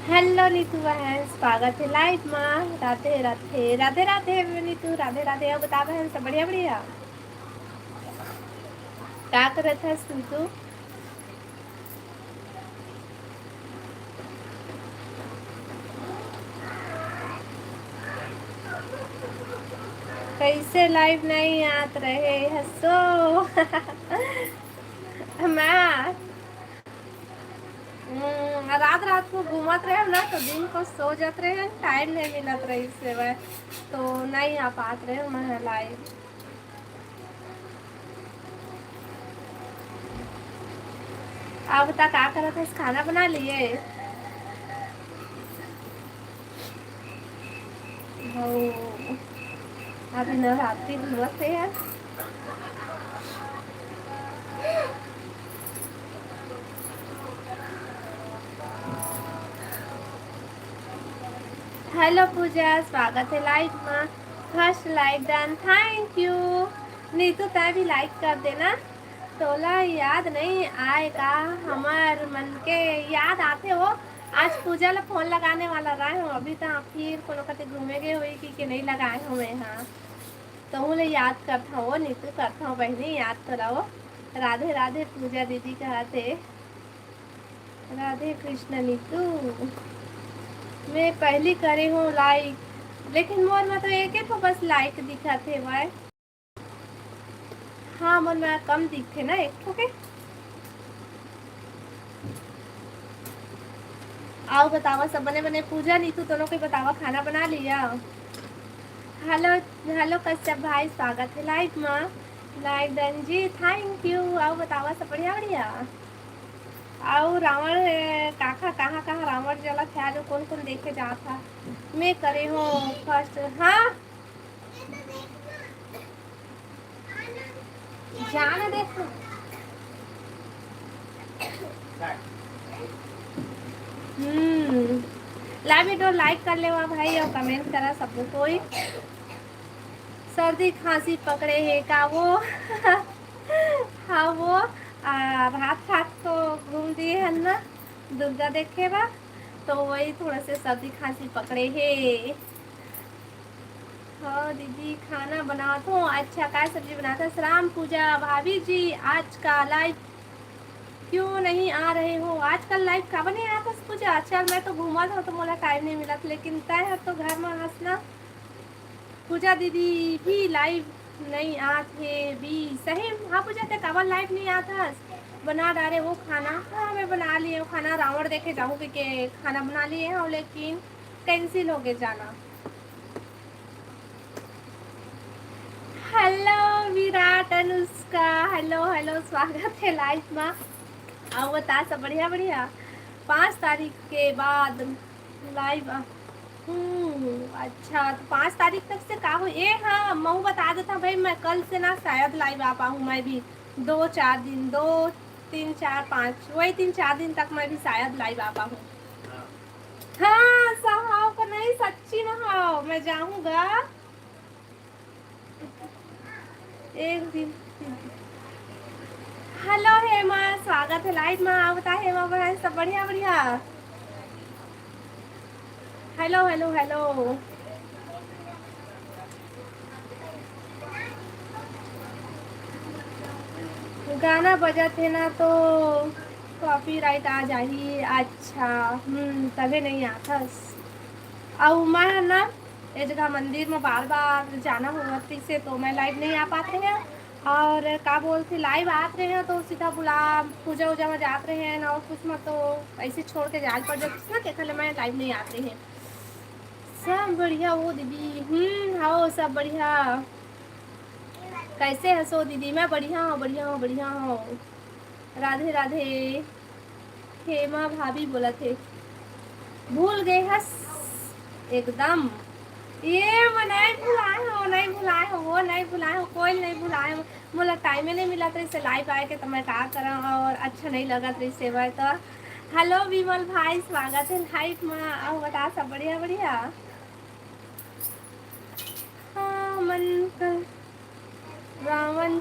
Hello Neetu बहन, स्वागत है लाइव में। राधे राधे राधे राधे नीतू, राधे राधे। अब बता बहन, सब बढ़िया बढ़िया। क्या कर रहे थे नीतू? कैसे लाइव नहीं आत रहे हंसो? मैं रात रात को घूमत रहे ना, तो दिन को सो जाते रहे, टाइम नहीं मिलत रही से वह, तो नहीं आ पात रहे मैं लाइव। अब बता क्या कर रहे थे? खाना बना लिए? हो, अभी नवरात्रि घूमत रहे हैं। हेलो पूजा, स्वागत है लाइव में। First like done, thank you. Neetu तय भी लाइक कर देना। तोला याद नहीं आएगा हमार मन के? याद आते हो। आज पूजा ला फोन लगाने वाला रहे हो, अभी तो फिर कोनो कते घूमे गए हुई कि नहीं लगाए हो मैं। हाँ, तो हूँ ले याद करता हूँ नीतू, करता हूँ बहनी, याद तो रहो। राधे राधे पूजा दीदी कहते। राधे कृष्ण नीतू। मैं पहली करे हूँ लाइक, लेकिन मोर में तो एक ही तो बस लाइक दिखा थे भाई। हाँ, मोर में कम दिखे ना, एक ठो के। आओ बतावा, सब बने बने। पूजा नीतू दोनों को बतावा, खाना बना लिया? हेलो हेलो कश्यप भाई, स्वागत है लाइव में। Like done ji, thank you. आओ बतावा, सब बढ़िया बढ़िया। आओ रावण काका, कहाँ कहाँ रावण जला था, जो कौन कौन देखे जा था? मैं करे हूँ फर्स्ट। हाँ, जाने देखो। लाइव वीडियो लाइक कर ले भाई, और कमेंट करा सब कोई। सर्दी खांसी पकड़े है का वो? हाँ वो रात रात को घूम दिए है ना, दुर्गा देखे बा, तो वही थोड़ा से सर्दी खांसी पकड़े है। हाँ दीदी, खाना बनाता हूँ। अच्छा, क्या सब्जी बनाता है? राम पूजा भाभी जी, आज का लाइव क्यों नहीं आ रहे हो? आजकल लाइव का बने आता पूजा? चल, मैं तो घूमा था तो मोला टाइम नहीं मिला, लेकिन तय है तो घर में हंसना। पूजा दीदी भी लाइव नहीं आते भी सही। हाँ पूजा, ते काबर लाइव नहीं आता? बना डाले वो खाना? हाँ मैं बना लिए वो खाना, रावण देखे जाऊँ के खाना बना लिए हैं, लेकिन कैंसिल हो गए जाना। Hello Virat, Anushka, hello hello, स्वागत है लाइव में। आओ बता, सब बढ़िया बढ़िया। 5 तारीख के बाद लाइव। अच्छा, तो 5 तारीख तक से का हो ये? हाँ, मैं बता देता भाई, मैं कल से ना शायद लाइव आ पाऊँ मैं भी। 2 4 दिन, 2 3 4 5, वही 3 4 दिन तक मैं भी शायद लाइव आ पाऊँ। हाँ सहाव का नहीं, सच्ची में हाँ, मैं जाऊँगा एक दिन। हेलो हेमा, स्वागत है लाइव में। आप बता हेमा बहन, सब बढ़िया बढ़िया। Hello hello hello. गाना बजा थे ना तो कॉपीराइट आ जाही। अच्छा, तभी नहीं आता। और मैं ना ये जगह मंदिर में बार बार जाना हुआ थी से, तो मैं लाइव नहीं आ पाते हैं। और क्या बोलते, लाइव आते हैं तो सीधा बुला पूजा वूजा में जाते हैं ना, और कुछ में तो ऐसे छोड़ के जाल पड़ जाती ना, के मैं लाइव नहीं आते हैं। सब बढ़िया वो दीदी। हाँ सब बढ़िया। कैसे हंसो दीदी? मैं बढ़िया हूँ बढ़िया हूँ बढ़िया हूँ। राधे राधे। हेमा भाभी बोला थे, भूल गए हंस एकदम। ये मैं नहीं भुलाए हो, नहीं भुलाए हो, वो नहीं भुलाए हो, कोई नहीं भुलाए हो। मुझे टाइम ही नहीं मिला तो इसे लाइव आए के, तो मैं क्या करा, और अच्छा नहीं लगा तो इससे वह तो। हेलो विमल भाई, स्वागत है लाइव में। आओ बता, सब बढ़िया बढ़िया। हाँ मन कल रावण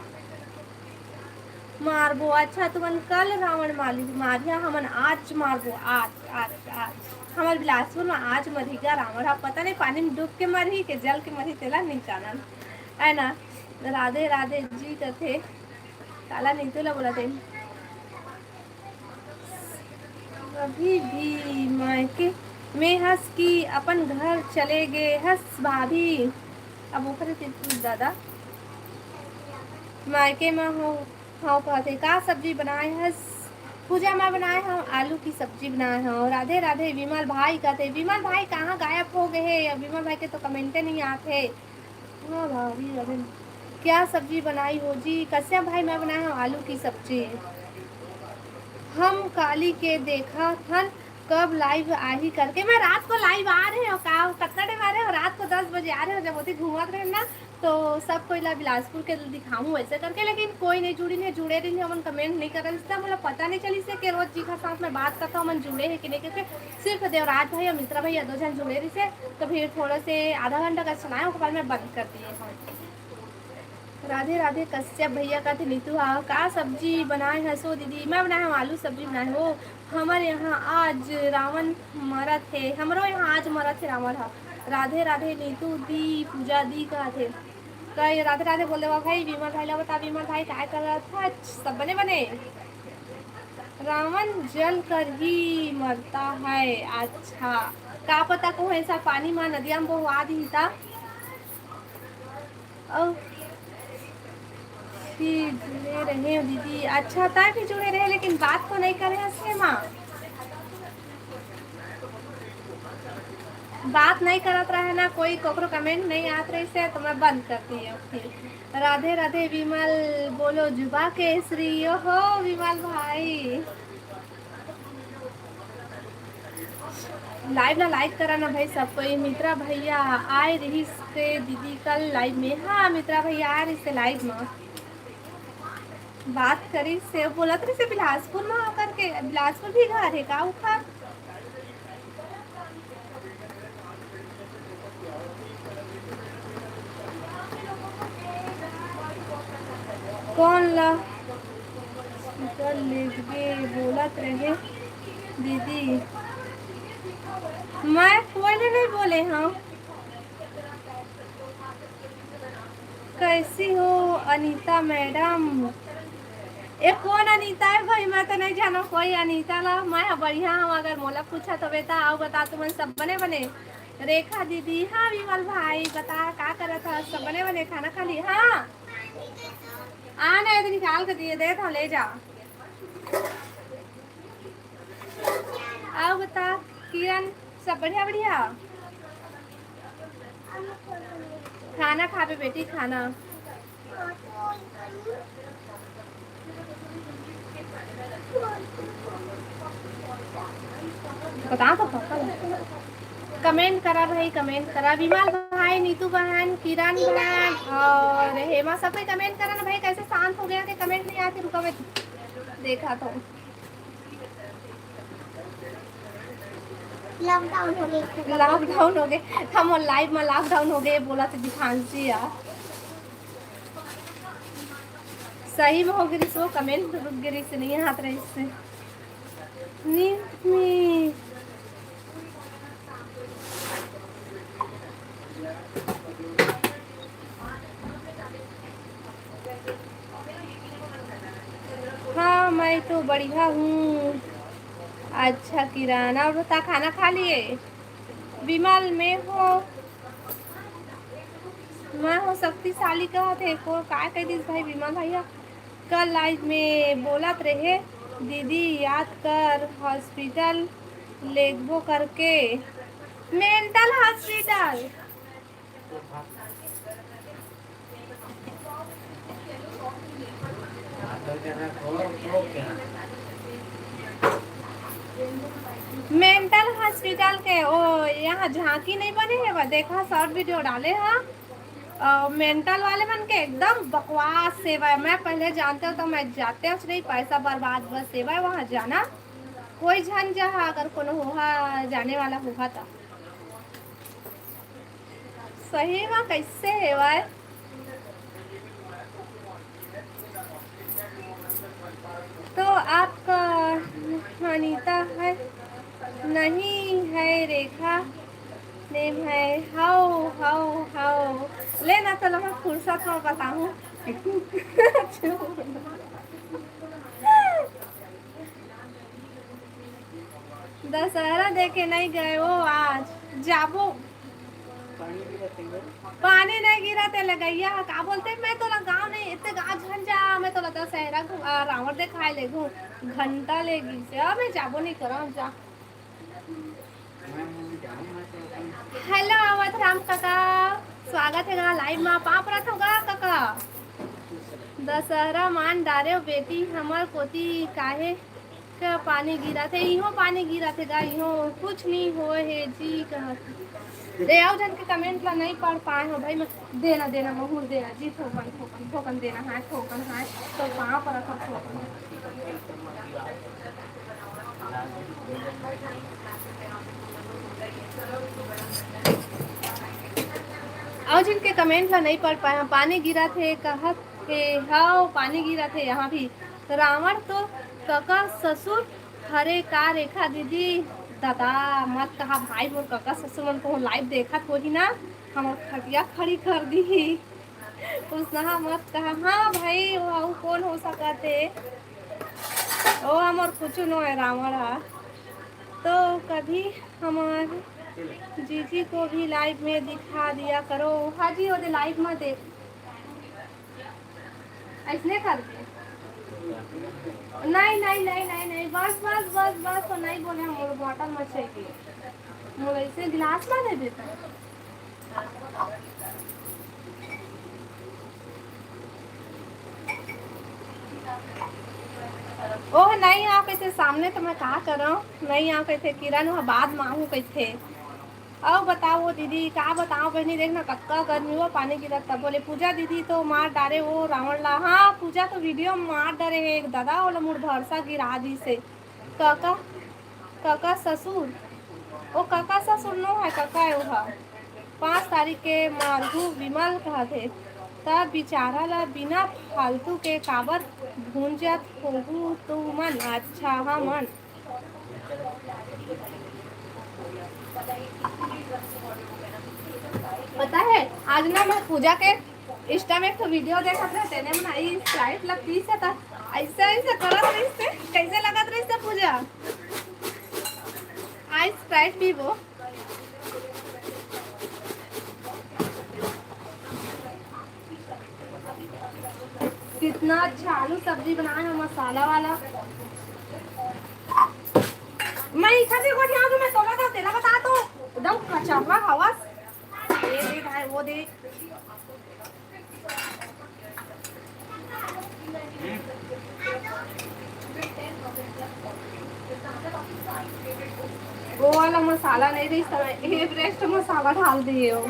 मारबो। अच्छा, तुमन कल रावण मारिया, हमन आज मारबो, आज आज आज। हमारे बिलासपुर में आज मरीगा रावण है, पता नहीं पानी में डूब के मरी के जल के मरी तेला नहीं जानल है ना। राधे राधे जी कथे काला नहीं तो बोला थे। अभी भी मायके में हंस की अपन घर चले गए हंस भाभी। अब वो करे दादा मायके में हो हाँ कहते का सब्जी बनाए हंस। पूजा माँ बनाए हम आलू की सब्जी बनाए हैं। राधे राधे विमल भाई कहते विमल भाई कहाँ गायब हो गए हैं, विमल भाई के तो कमेंटे नहीं आते। हाँ भाभी अभी क्या सब्जी बनाई हो जी। कश्यप भाई मैं बनाया हूँ आलू की सब्जी। हम काली के देखा थन कब लाइव आ ही करके। मैं रात को लाइव आ रहे हो का कितना टाइम आ रहे हो, रात को 10 बजे आ रहे हो जब होती घूमत रहे ना तो सब कोई ला बिलासपुर के दिखाऊँ वैसे करके, लेकिन कोई नहीं जुड़ी नहीं जुड़े रही हमन कमेंट नहीं कर रहे मतलब पता नहीं चली से कि रोज जी का साथ में बात करता हूँ मन जुड़े है कि नहीं, क्योंकि सिर्फ देवराज भाई और मित्रा भैया 2 जन जुड़े रही से तो फिर थोड़े से आधा घंटा का सुनाए उसके बाद में बंद कर दिए। राधे राधे कश्यप भैया का थे नीतू हाँ का सब्जी बनाए हैं सो दीदी मैं बनाए हूँ आलू सब्जी बनाए हो। हमारे यहाँ आज रावण मरा थे, हमारो यहाँ आज मरा थे रावण हा। राधे राधे नीतू दी पूजा दी का थे कई राधे राधे बोले भाई विमल भाई ला बता विमल भाई क्या कर रहा था सब बने बने। रावण जल कर ही मरता है अच्छा का पता को ऐसा पानी में नदिया में बहुआ दी था। जुड़े रहे हो दीदी अच्छा था भी जुड़े रहे लेकिन बात तो नहीं करे हंसे माँ बात नहीं करत रहे ना कोई कोकरो कमेंट नहीं आत रही से तो मैं बंद करती हूँ फिर। राधे राधे विमल बोलो जुबा केसरी हो विमल भाई लाइव ना लाइक करा ना भाई सब कोई। मित्रा भैया आए रही से दीदी कल लाइव में। हाँ मित्रा भैया आए रही से लाइव में बात करी से बोला तो से बिलासपुर में आकर के बिलासपुर भी घर है का उखा। कौन ला ले बोलत रहे दीदी मैं कोई नहीं बोले हाँ। कैसी हो अनीता मैडम एक कौन अनीता है भाई मैं तो नहीं जाना कोई अनीता ला मैं बढ़िया हूँ अगर मोला पूछा तो बेटा आओ बता तुम सब बने बने। रेखा दीदी हाँ विमल भाई बता क्या कर रहा था सब बने बने खाना खा ली। हाँ आना है तो निकाल के दिए दे तो ले जा। आओ बता किरण सब बढ़िया बढ़िया खाना खा पे बेटी खाना बता तो कमेंट करा भाई कमेंट करा विमल भाई नीतू बहन किरण बहन और हेमा सब कोई कमेंट करा ना भाई कैसे शांत हो गया कि कमेंट नहीं आते रुका मैं देखा तो लॉकडाउन हो गए हम लाइव में लॉकडाउन हो गए बोला तो दिखांसी यार सही में हो गई सो कमेंट रुक गई से नहीं हाथ रही से नी हाँ मैं तो बढ़िया हूँ। अच्छा किराना और बता खाना खा लिए विमल में हो मैं हो शक्तिशाली कहा थे को काय कह दी भाई विमल भैया कल लाइव में बोलत रहे दीदी याद कर हॉस्पिटल लेगबो करके मेंटल हॉस्पिटल मेंटल हॉस्पिटल के ओ यहाँ झांकी नहीं बने है देखा शॉर्ट वीडियो डाले हाँ मेंटल वाले बन के एकदम बकवास सेवा है। मैं पहले जानते हो तो मैं जाते हो नहीं पैसा बर्बाद बस सेवा है वहाँ जाना कोई झन जहाँ अगर कोनो होगा जाने वाला होगा तो सही में कैसे है वह तो आपका अनीता है नहीं है रेखा नेम है। हाउ हाउ हाउ लेना तो मैं फुर्सत में बताऊँ। दशहरा देखे नहीं गए हो आज जाबो। पानी नहीं गिरा ते लगैया का बोलते मैं तो गाँव नहीं इतने गाँव झंझा मैं तो दशहरा रावण दिखाए ले घंटा लेगी से अब मैं जाबो नहीं करो जा। हेलो अवध राम काका स्वागत है लाइव में पाप रथ होगा काका। दशहरा मान डारे बेटी हमार कोती काहे का पानी गिरा थे इहो पानी गिरा थे गा इहो कुछ नहीं हो है जी कहत दे आओ जन के कमेंट ला नहीं पढ़ पाए हो भाई मैं देना देना महूर देना जी ठोकन ठोकन ठोकन देना हाथ ठोकन हाथ तो पाँव पर रखो ठोकन। और जिनके कमेंट ला नहीं पढ़ पाए पानी गिरा थे कहा के हाँ पानी गिरा थे यहाँ भी रावण तो काका ससुर हरे का रेखा दीदी दादा मत कहा भाई मोर काका ससुर मन को लाइव देखा तो ही ना हम खटिया खड़ी कर दी उसना मत कहा। हाँ भाई वो कौन हो सका थे ओ हमार कुछ नो है रावण तो कभी हमारे जीजी को भी लाइव में दिखा दिया करो। हाँ जी वो लाइव में देख ऐसने करके नहीं नहीं नहीं नहीं नहीं बस बस बस बस तो नहीं बोले हम बॉटल में चाहिए मोर ऐसे गिलास में दे देता। ओह नहीं आओ कैसे सामने तो मैं कहा कर रहा हूँ नहीं आओ कैसे किरण वहाँ बाद में आऊँ कैसे अब बताओ दीदी का बताओ बहनी देखना कक्का गर्मी हुआ पानी गिरा तब बोले पूजा दीदी तो मार डारे वो रावण ला। हाँ पूजा तो वीडियो मार डारे है एक दादा वाला मुड़ भरसा गिरा दी से काका काका ससुर ओ काका ससुर नो है काका है वह 5 तारीख के मारगू विमल कहा थे तब बिचारा ला बिना फालतू के काबर भूंजत होगू तू मन। अच्छा हाँ मन पता है आज ना मैं पूजा के इंस्टा में तो वीडियो देखा था तेने बनाई स्प्राइट लगती से था ऐसा ऐसा करत रही से कैसे लगत रही से पूजा आई स्प्राइट भी वो कितना अच्छा आलू सब्जी बनाए हैं मसाला वाला मैं इधर देखो यहाँ तो मैं सोला था तेरा बता तो एकदम कचौड़ा हवास ये दे भाई वो दे वो वाला मसाला नहीं दी समय एवरेस्ट मसाला डाल दिए हो।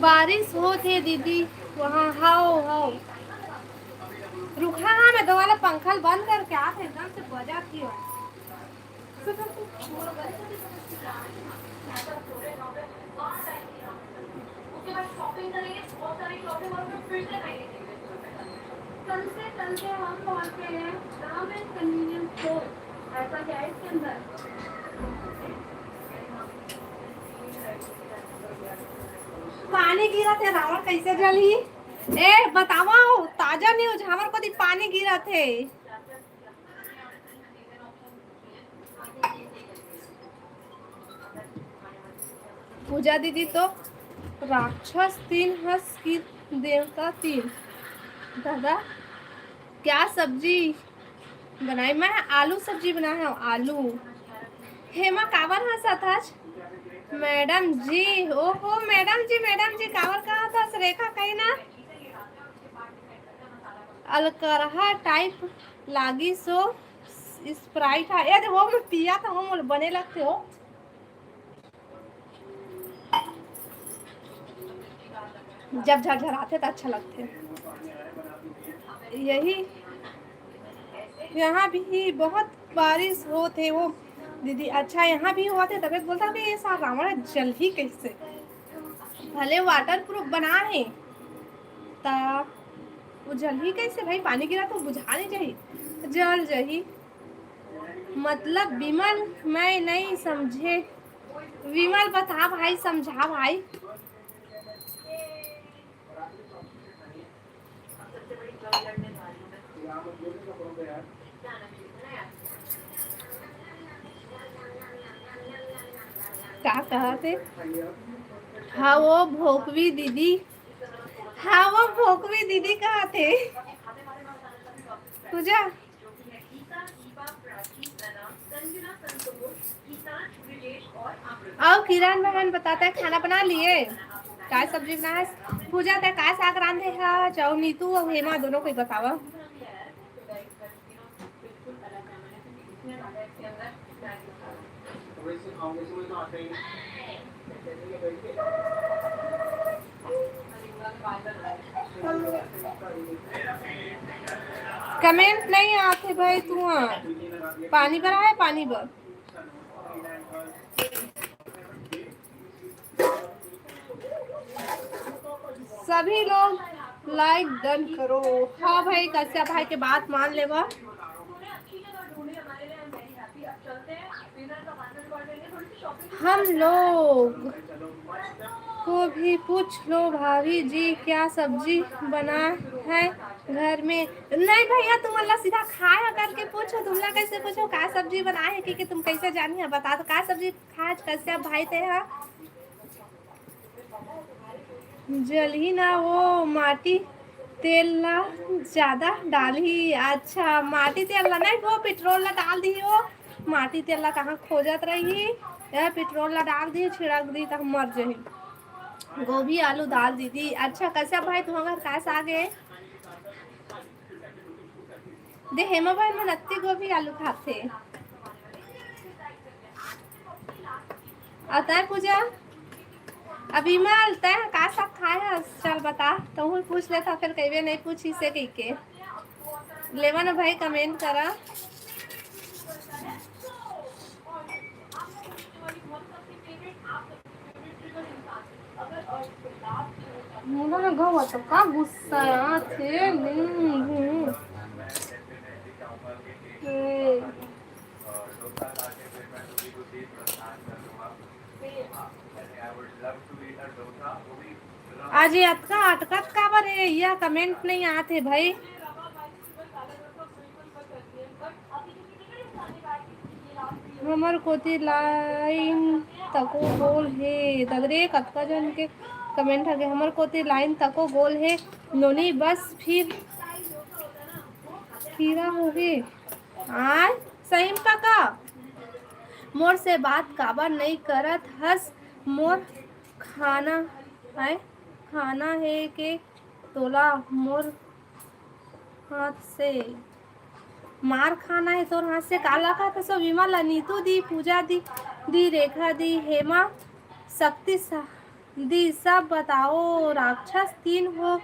बारिश हो थे दीदी वहाँ हाओ हाओ रुका। हाँ मैं दो वाला पंखा बंद करके आते एकदम से बजा की शॉपिंग करेंगे बहुत सारी शॉपिंग और फिर करेंगे कल से हम पहुंचते हैं राम एंड कन्वीनियंस स्टोर ऐसा क्या है इसके अंदर पानी गिरा थे रावण कैसे जली ए बताओ ताजा न्यूज हमारे को पानी गिरा थे पूजा दीदी तो राक्षस 3 हंस की देवता 3 दादा क्या सब्जी बनाई मैं आलू सब्जी बनाया हूँ आलू हेमा कावर हंसा था मैडम जी ओहो मैडम जी कावर कहा था रेखा कहीं ना अलकरहा टाइप लागी सो स्प्राइट है यार वो मैं पिया था वो बने लगते हो जब झरझराते तो अच्छा लगते यही यहाँ भी बहुत बारिश हो थे वो दीदी। अच्छा यहाँ भी हुआ थे तबियत बोलता कि ये सारा रावण जल ही कैसे भले वाटर प्रूफ बना है ता वो जल ही कैसे भाई, पानी गिरा तो बुझा नहीं चाहिए, जल जही मतलब विमल मैं नहीं समझे। विमल बता भाई, समझा भाई। क्या कहा थे? हाँ वो भोकवी दीदी, हाँ वो भोकवी दीदी कहाँ थे पूजा? आओ किरण बहन बताता है खाना बना लिए, काय सब्जी बना है पूजा? ते काय साग रांधे है? जाओ नीतू और हेमा दोनों को ही बतावा। कमेंट नहीं आते भाई, तू पानी भरा है, पानी भर। सभी लोग लाइक डन करो। हाँ भाई कश्यप भाई के बात मान ले वह। हम लोग को भी पूछ लो भाभी जी क्या सब्जी बना है घर में। नहीं भैया तुम अल्लाह सीधा खाया करके पूछो, तुमला कैसे पूछो का सब्जी बना है कि तुम कैसे जानी है, बता दो का सब्जी खाए कैसे भाई थे। जल ही ना वो माटी तेल ला ज्यादा डाली। अच्छा माटी तेल ला नहीं, वो पेट्रोल ला डाल दी, वो माटी तेल ला कहाँ खोजत रही, पेट्रोल ला डाल दी, छिड़क दी तो मर जाही। गोभी आलू दाल दीदी। अच्छा कैसे भाई तुम अगर कैसे आ गए दे हेमा भाई में नत्ती गोभी आलू खाते आता है पूजा। अभी मैं तय का सब खाया चल बता, तुम पूछ लेता फिर कहीं नहीं पूछी से कही के लेवा ना भाई, कमेंट करा। मुना ना गवा तो का गुस्सा थे आज ये अटका अटकत का बर है, यह कमेंट नहीं आते भाई। हमर कोती लाइन तको गोल है तगरे कतका जन के कमेंट है हमर कोती लाइन तको गोल है नोनी बस फिर खीरा हो गए आज सही पका। मोर से बात काबर नहीं करत हस, मोर खाना है, खाना है के तोला मोर हाथ से मार खाना है, तोर हाथ से काला का तो सब विमल नीतू दी पूजा दी रेखा दी हेमा शक्ति दी सब बताओ राक्षस तीन हो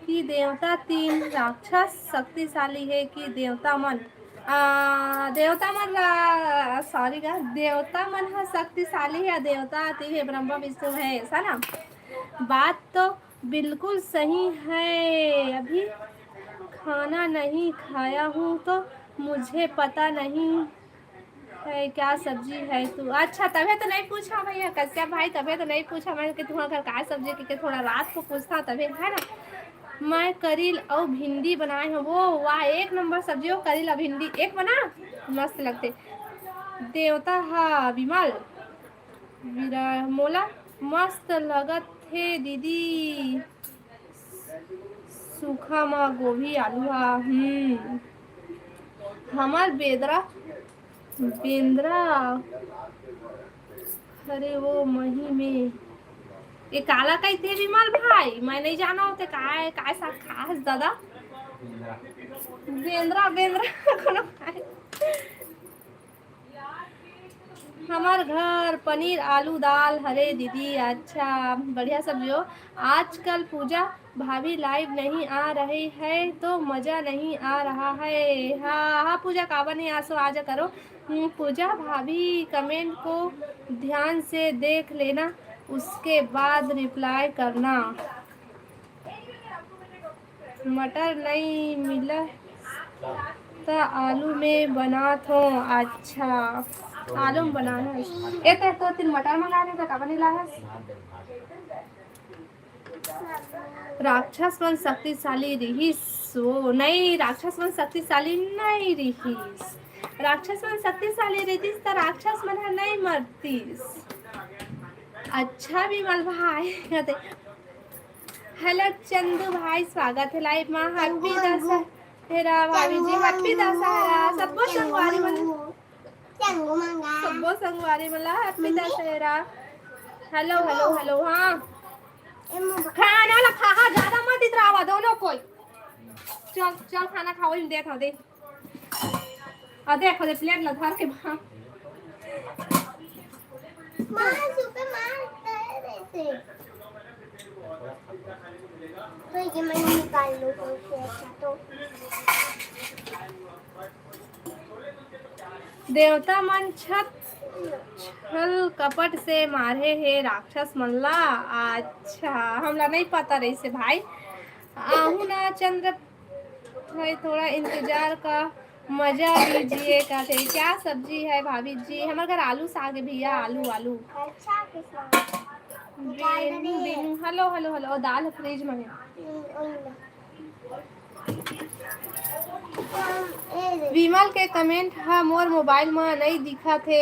कि देवता तीन, राक्षस शक्तिशाली है कि देवता मन देवता मन सॉरी का देवता मन है शक्तिशाली है, देवता तीन है ब्रह्मा विष्णु है ऐसा ना। बात तो बिल्कुल सही है, अभी खाना नहीं खाया हूँ तो मुझे पता नहीं है क्या सब्जी है तू। अच्छा तभी तो नहीं पूछा भैया कश्यप भाई, तभी तो नहीं पूछा मैंने कि तुम्हारा घर क्या सब्जी की, थोड़ा रात को पूछता तभी है ना। मैं करील और भिंडी बनाए हूँ, वो वाह एक नंबर सब्जी हो, करील और भिंडी एक बना मस्त लगते। देवता हाँ विमल मोला मस्त लगत है दीदी, सूखा माँ गोभी आलू हमार बेंद्रा अरे वो मही में ये काला कई थे विमल भाई, मैं नहीं जाना होते काय काय सा खास दादा बेंद्रा कोनो हमार घर पनीर आलू दाल हरे दीदी। अच्छा बढ़िया सब्जी हो। आजकल पूजा भाभी लाइव नहीं आ रही है तो मज़ा नहीं आ रहा है। हाँ हाँ पूजा काबर नहीं आसो आजा करो। पूजा भाभी कमेंट को ध्यान से देख लेना उसके बाद रिप्लाई करना। मटर नहीं मिला तो आलू में बना तो अच्छा आलू में बनाना है ये तो तीन मटर मंगा दे तो का बनेला है राक्षस मन शक्तिशाली रहीस वो नहीं राक्षस मन शक्तिशाली नहीं रहीस राक्षस मन शक्तिशाली रहतीस तो राक्षस मन नहीं मरतीस अच्छा विमल भाई कहते हेलो चंदू भाई स्वागत है लाइव में हैप्पी दशहरा भाभी जी हैप्पी दशहरा सबको संगवारी मला happy Dussehra hello hello hello हाँ खाना ला खा ज्यादा मत इतरावा दोनों कोई चल चल खाना खाओ इन देखो दे देखो दे प्लेट ला धर के मां सुपर मारता है वैसे तो ये मैं निकाल लूं तो देवता मन छल कपट से मारे है राक्षस मनला अच्छा हमला नहीं पता रही से भाई आहू ना चंद्र भाई थोड़ा इंतजार का मजा लीजिए कहते क्या सब्जी है भाभी जी हमारे घर आलू साग है भैया आलू आलू हेलो हेलो हेलो दाल फ्रिज में विमल के कमेंट है मोर मोबाइल में नहीं दिखा थे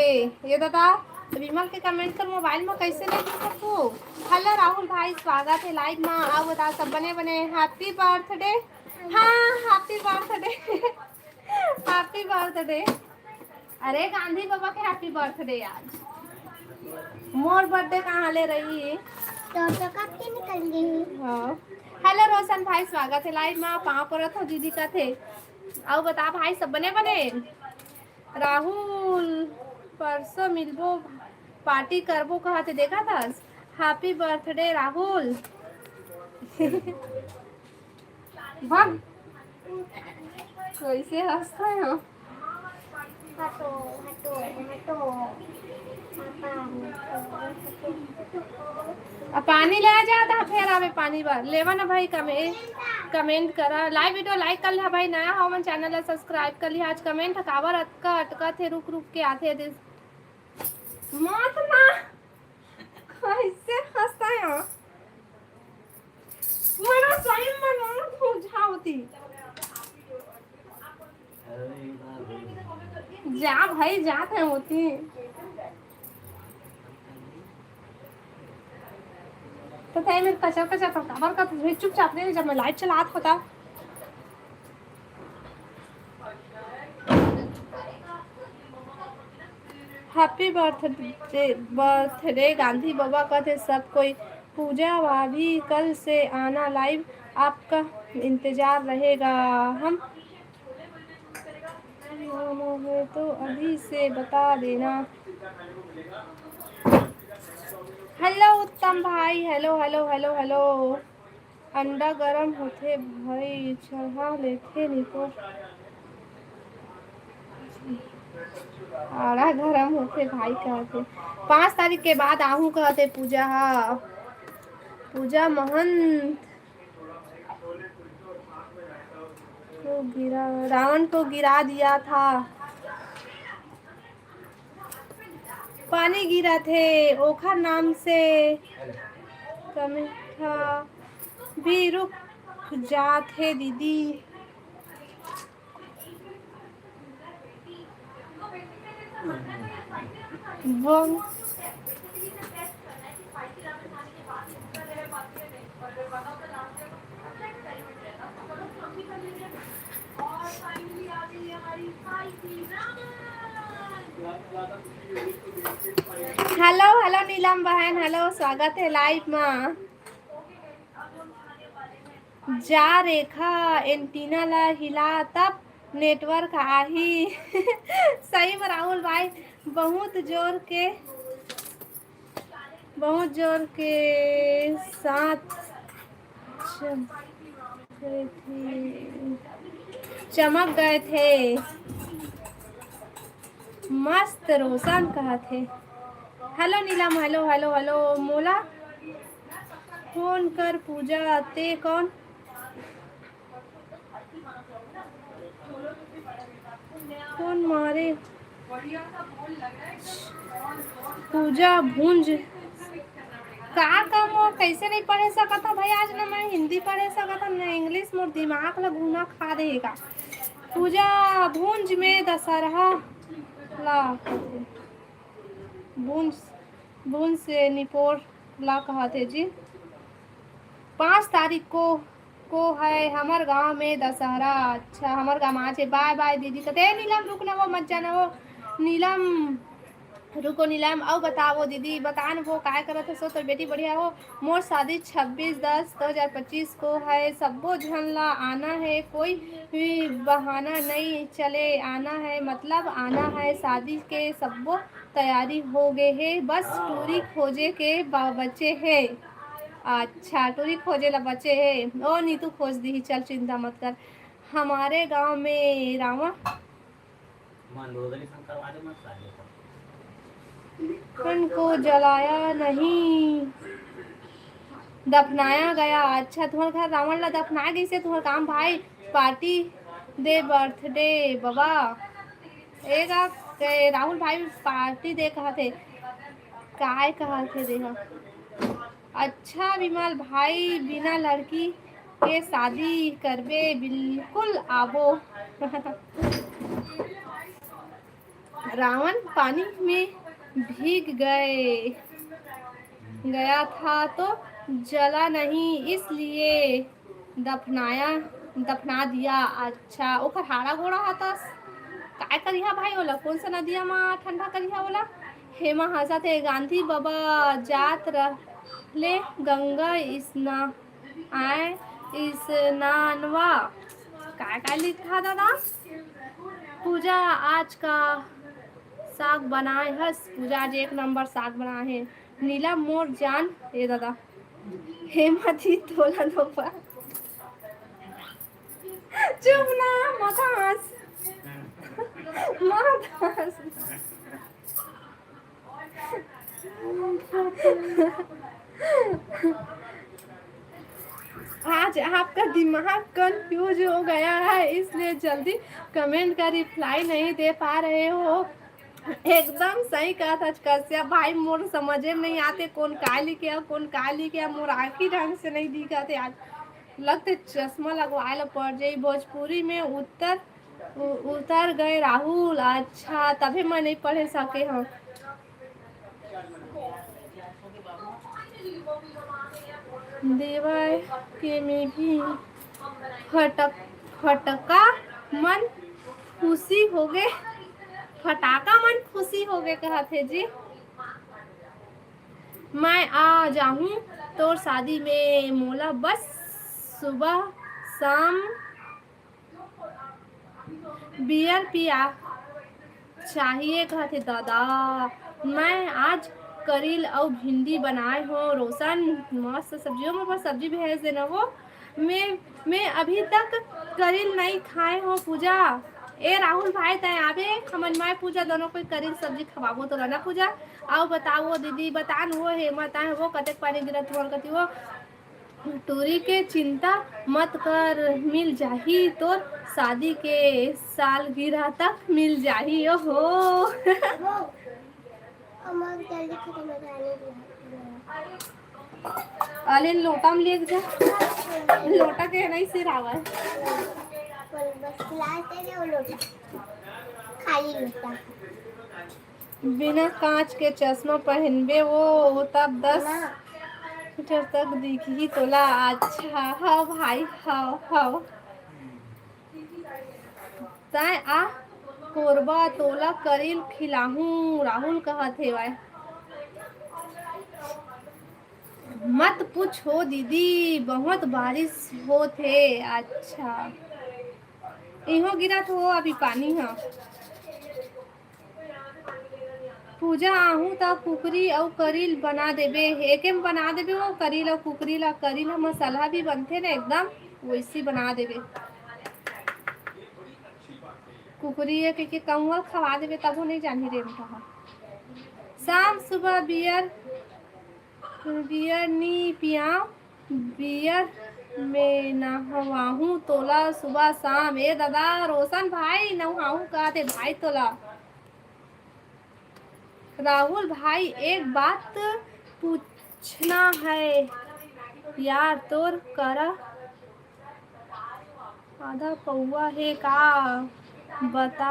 ये दादा विमल के कमेंट कर मोबाइल में कैसे नहीं दिखा तू हेलो राहुल भाई स्वागत है लाइव में आओ बता सब बने बने हैप्पी बर्थडे हाँ हैप्पी बर्थडे हैप्पी बर्थडे अरे गांधी बाबा के हैप्पी बर्थडे आज मोर बर्थडे कहाँ ले रही है तो कब के निकल गई हाँ हेलो रोशन भाई स्वागत है लाइव में पाँव पर हो दीदी का थे आओ बता भाई सब बने बने राहुल परसों मिलबो पार्टी करबो कहा थे देखा था हैप्पी बर्थडे राहुल भाग कैसे हंसता है हटो हटो हटो पानी ले जाता फिर आवे पानी बार लेवा ना भाई कमेंट करा लाइव वीडियो लाइक कर लिया भाई नया हो मन चैनल सब्सक्राइब कर लिया आज कमेंट कावर अटका थे रुक रुक के आते थे मत ना कैसे हंसता है मेरा सही मन बुझा होती जा भाई जाते होती तो थे मेरे कचर कचर काबर का तो चुपचाप नहीं जब मैं लाइट चलात होता हैप्पी बर्थडे गांधी बाबा का थे सब कोई पूजा भाभी कल से आना लाइव आपका इंतजार रहेगा हम है तो अभी से बता देना हेलो उत्तम भाई हेलो हेलो हेलो हेलो अंडा गरम होते भाई चढ़ा लेते नहीं तो आड़ा गरम होते भाई कहते 5 तारीख के बाद आहू कहते पूजा पूजा महंत को गिरा रावण को गिरा दिया था पानी गिरा थे ओखर नाम से कमेठा भी रुक जाते दीदी हेलो हेलो नीलम बहन हेलो स्वागत है लाइव में जा रेखा एंटीना ला हिला तब नेटवर्क आही सही में राहुल भाई बहुत जोर के साथ चमक गए थे मस्त रोशन कहा थे हेलो नीलम हेलो हेलो हेलो मोला फोन कर पूजा ते कौन पूजा भूंज का काम हो कैसे नहीं पढ़े सका था भाई। आज ना मैं हिंदी पढ़े सका था ना इंग्लिश, मोर दिमाग ला घूना खा देगा। पूजा भूंज में दशहरा ला भूंज भूंज से निपोर ला कहा थे जी। 5 तारीख को है हमार गांव में दशहरा। अच्छा हमार गांव आज है। बाय बाय दीदी कहते नीलम रुकना वो मत जाना वो नीलम रुको नीलम आओ बताओ दीदी बतान वो काय करत हो तो बेटी बढ़िया हो। मोर शादी 26/10/2025 को है। सबो झन ला आना है कोई भी बहाना नहीं चले आना है मतलब आना है। शादी के सबो तैयारी हो गए है बस टूरी खोजे के बचे है। अच्छा टूरी खोजे ला बचे है। ओ नीतू खोज दी चल चिंता मत कर। हमारे गांव में रावण को जलाया नहीं दफनाया गया। अच्छा तुम्हारे घर रावण ला दफना गई से तुम्हारे काम भाई पार्टी दे बर्थडे बाबा एगा राहुल भाई पार्टी दे कहा थे काय कहा थे देखा। अच्छा विमल भाई बिना लड़की के शादी करबे बिल्कुल आबो। रावण पानी में भीग गया था तो जला नहीं इसलिए दफना दिया। अच्छा ओकर हाड़ा घोड़ा हाथा काय करिहा भाई ओला कौन सा नदिया में ठंडा करिहा ओला। हेमा हंसा थे गांधी बाबा जात रहले गंगा स्नानवा काय काय लिखा दादा। पूजा आज का साग बनाए हस। पूजा आज 1 नंबर साग बनाए है। नीला मोर जान ए दादा हेमा थी तोला दोपा चुप ना मत हंस मत हंस। आज आपका दिमाग कंफ्यूज हो गया है इसलिए जल्दी कमेंट का रिप्लाई नहीं दे पा रहे हो। एकदम सही कहा था कश्यप भाई मोर समझे में नहीं आते कौन का लिखे कौन का लिखे मोर आँखी ढंग से नहीं दिखा थे। आज लगते चश्मा लगवाए पड़ जाए। भोजपुरी में उतर गए राहुल। अच्छा तभी मैं नहीं पढ़े सके हम। देवर के में भी फटका मन खुशी हो गए फटाका मन खुशी हो गए कहा थे जी। मैं आ जाऊं तो शादी में मोला बस सुबह शाम बियर पिया चाहिए कहा थे दादा। मैं आज करील और भिंडी बनाए हो रोशन मस्त सब्जियों में बस सब्जी भेज देना वो। मैं अभी तक करील नहीं खाए हो पूजा। ए राहुल भाई तय आवे हमन माय पूजा दोनों कोई करील सब्जी खवाबो तो रहना पूजा। आओ बताओ दीदी बतान वो हेमत आए वो कतेक पानी गिरत हो कति वो टूरी के चिंता मत कर मिल जाही तो शादी के सालगिरह तक मिल जाही। ओहो अले लोटा में ले जा लोटा के नहीं सिर आवा बिना कांच के चश्मा पहनबे वो तब 10 मीटर तक दिखी तोला। अच्छा हाँ भाई हाँ तय आ कोरबा तोला करील खिलाहूं राहुल कहा थे भाई। मत पूछो दीदी बहुत बारिश हो थे। अच्छा इहो गिरा तो अभी पानी है। पूजा आहू तो कुकरी और करील बना देबे एक में बना देबे वो करील और कुकरी ला करील मसाला भी बनते ना एकदम वैसी बना देबे। कुकरी के कौआ खवा देबे तब वो नहीं जानी रे कहा। शाम सुबह बियर नी पियाओ बियर में नहवाहू तोला सुबह शाम। ए दादा रोशन भाई नहवाहू कहा थे भाई तोला राहुल भाई एक बात पूछना है यार, तोर करा आधा पौआ है का, बता।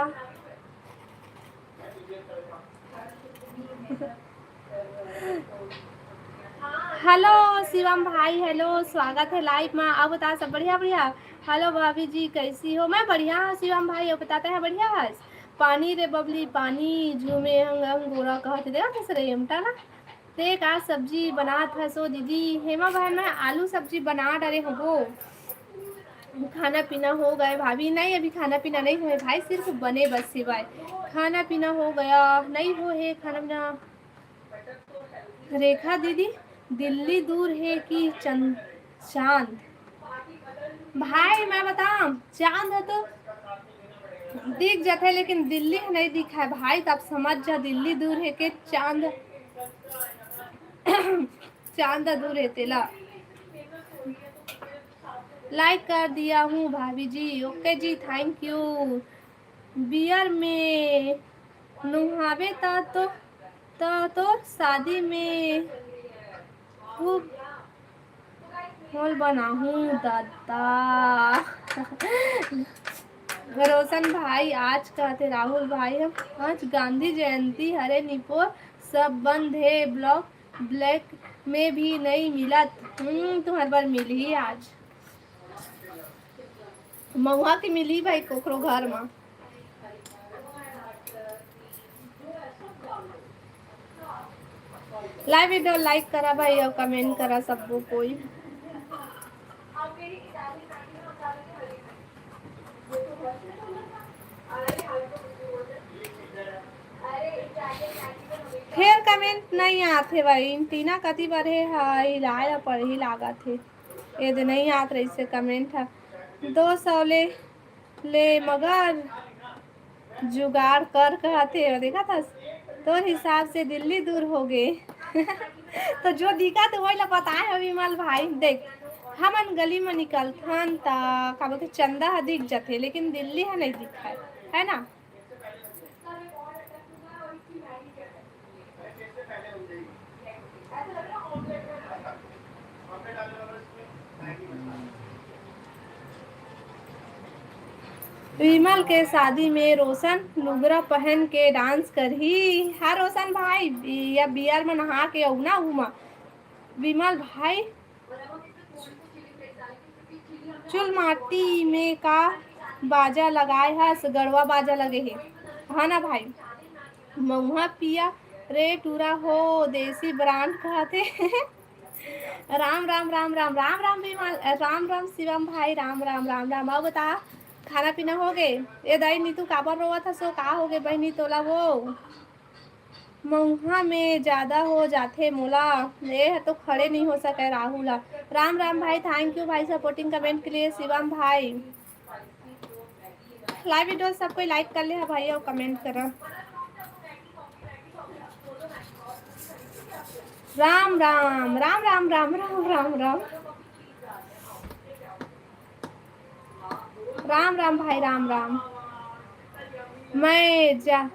हेलो शिवम भाई, हेलो, स्वागत है लाइव में। अब बता सब बढ़िया बढ़िया। हेलो भाभी जी कैसी हो? मैं बढ़िया हूँ शिवम भाई, अब बताते हैं बढ़िया है। पानी रे बबली पानी झूमे हंग गोरा कहते देखा कैसे रही हमटा ना। देख आज सब्जी बना था सो दीदी हेमा बहन, मैं आलू सब्जी बना डरे हूँ वो। खाना पीना हो गए भाभी? नहीं अभी खाना पीना नहीं हुए भाई, सिर्फ बने बस सिवाय। खाना पीना हो गया नहीं हो है खाना पीना। रेखा दीदी दिल्ली दूर है कि चांद? भाई मैं बताऊं, चांद है तो दिख जाते लेकिन दिल्ली नहीं दिखा है भाई, तब समझ जा दिल्ली दूर है कि चांद चांद दूर है तेला। लाइक कर दिया हूँ भाभी जी, ओके जी थैंक यू। बियर में नुहावे तो शादी में खूब होल बना हूँ दादा। रोशन भाई आज कहते राहुल भाई हम आज गांधी जयंती हरे निपो सब बंद है, ब्लॉक ब्लैक में भी नहीं मिला। तुम्हारे बार मिली आज महुआ की मिली भाई कोकरो घर में। लाइव वीडियो लाइक करा भाई और कमेंट करा सबको कोई। फिर कमेंट नहीं आते भाई, टीना कति बार है हाई लाया पर ही लागा थे ये दे नहीं आत रही से कमेंट है। 200 ले मगर जुगाड़ कर कहते हो देखा था तो हिसाब से दिल्ली दूर हो गए। तो जो दिखा तो वही पता है विमल भाई। देख हमन गली में निकलथन ता का बोलते चंदा है दिख जाते लेकिन दिल्ली है नहीं दिखा है ना। विमल के शादी में रोशन नुगरा पहन के डांस कर ही। हाँ रोशन भाई या बियर में नहा के औना हुआ विमल भाई। चुल माटी में का बाजा लगाए हस, गड़वा बाजा लगे है हाँ ना भाई। महुआ पिया रे टूरा हो देसी ब्रांड कहते। राम राम राम राम राम राम विमल, राम राम शिवम भाई, राम राम राम राम। अब बता खाना पीना हो गए? ये दाई नीतू काबर रोवा था सो का हो गए बहनी तोला वो महुआ में ज्यादा हो जाते मोला, ये तो खड़े नहीं हो सके राहुल। राम राम भाई, थैंक यू भाई सपोर्टिंग कमेंट के लिए शिवम भाई। लाइव वीडियो सबको लाइक कर ले भाई और कमेंट करा। राम राम राम राम राम राम राम राम राम राम भाई, राम राम। मैं जा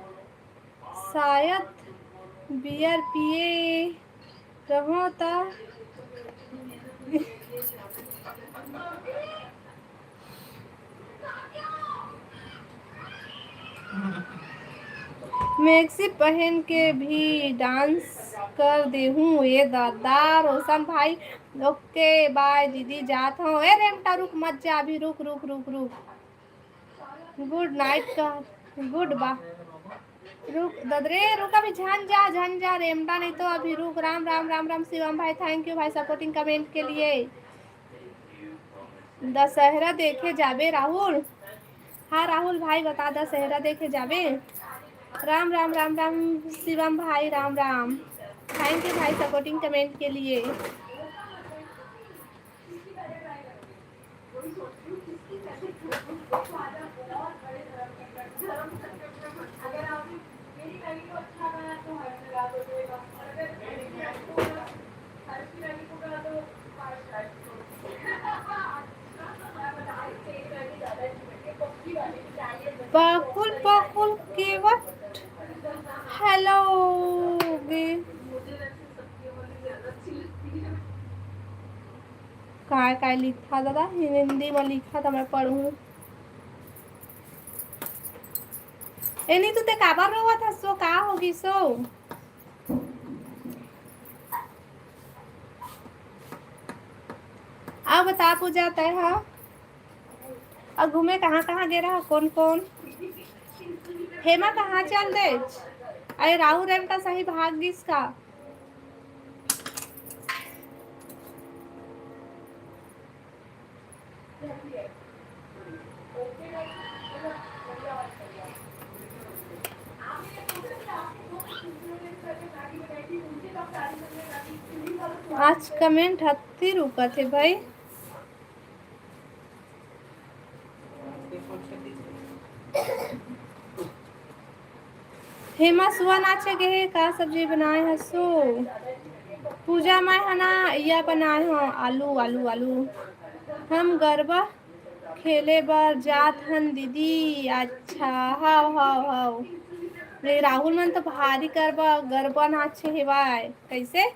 शायद बियर पिए रहूं तो मैक्सी पहन के भी डांस कर दे हूँ ये दादा। रोशन भाई ओके बाय दीदी जात हूँ। ए रेमटा रुक मत जा अभी, रुक रुक रुक रुक। गुड नाइट का गुड बा रुक ददरे रुक अभी झन जा रेमटा नहीं तो अभी रुक। राम राम राम राम शिवम भाई, थैंक यू भाई सपोर्टिंग कमेंट के लिए। दशहरा देखे जाबे राहुल? हाँ राहुल भाई बता दशहरा देखे जाबे? राम राम राम राम शिवम भाई, राम राम। थैंक यू भाई सपोर्टिंग कमेंट के लिए। बकुल बकुल केवट हेलो काय काय लिखा दादा हिंदी में लिखा था मैं पढ़ूँ ए नहीं तू ते काबर हुआ था सो का होगी सो अब बता पूजा तय है और घूमे कहाँ कहाँ गए रहा कौन कौन हेमा कहाँ चल दे अरे राहु रेम का सही भाग इसका आज कमेंट 38 रुका थे भाई हेमा सुबह नाचे गए का सब्जी बनाए है सो पूजा मैं है ना या बनाए हो आलू आलू आलू हम गरबा खेले बार जात हन दीदी अच्छा हाव हाव हाव रे राहुल मन तो भारी गरबा गरबा नाचे हेवाय कैसे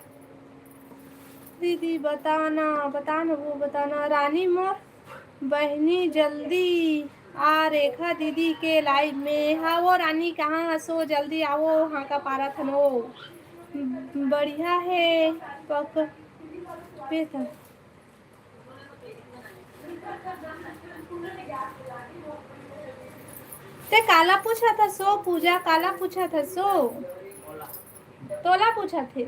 दीदी बताना बताना वो बताना रानी मोर बहनी जल्दी आ रेखा दीदी के लाइव में हाँ वो रानी कहाँ हंसो जल्दी आओ हाँ का पारा थनो बढ़िया है पक पे था ते काला पूछा था सो पूजा काला पूछा था सो तोला पूछा थे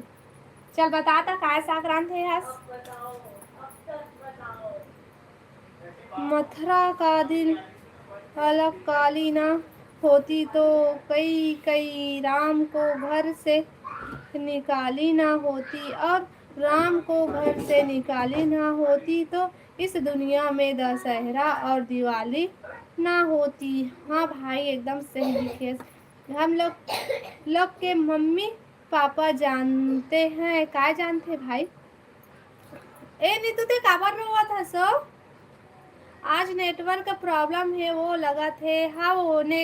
चल बताता काय संक्रांत है हस मथुरा का दिन अलग काली ना होती तो कई कई राम को घर से निकाली ना होती और राम को घर से निकाली ना होती तो इस दुनिया में दशहरा और दिवाली ना होती हाँ भाई एकदम सही लिखे हम लोग के मम्मी पापा जानते हैं क्या जानते भाई ए नीतू ते काबर में हुआ था सो आज नेटवर्क का प्रॉब्लम है वो लगा थे हाँ वो ने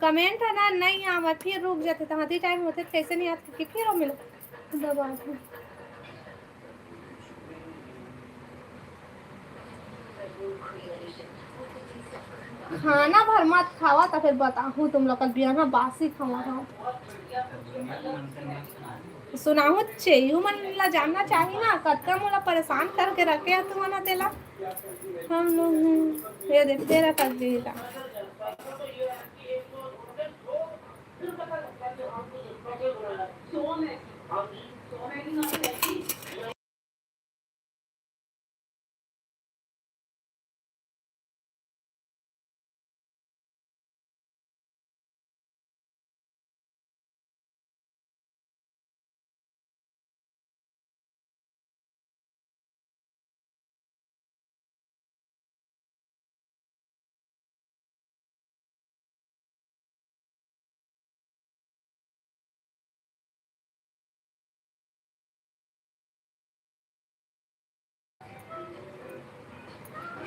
कमेंट है ना नहीं आवा फिर रुक जाते तो हाथी टाइम होते कैसे नहीं आते कि फिर वो मिला दबा खाना भर मत खावा तो फिर बताऊँ तुम लोग बियाना बासी खावा था सुनाहू चाहिए मन ला जानना चाहिए ना कत्का मोला परेशान करके रखे तुम ना तेला हम लोग ये देख तेरा कर देगा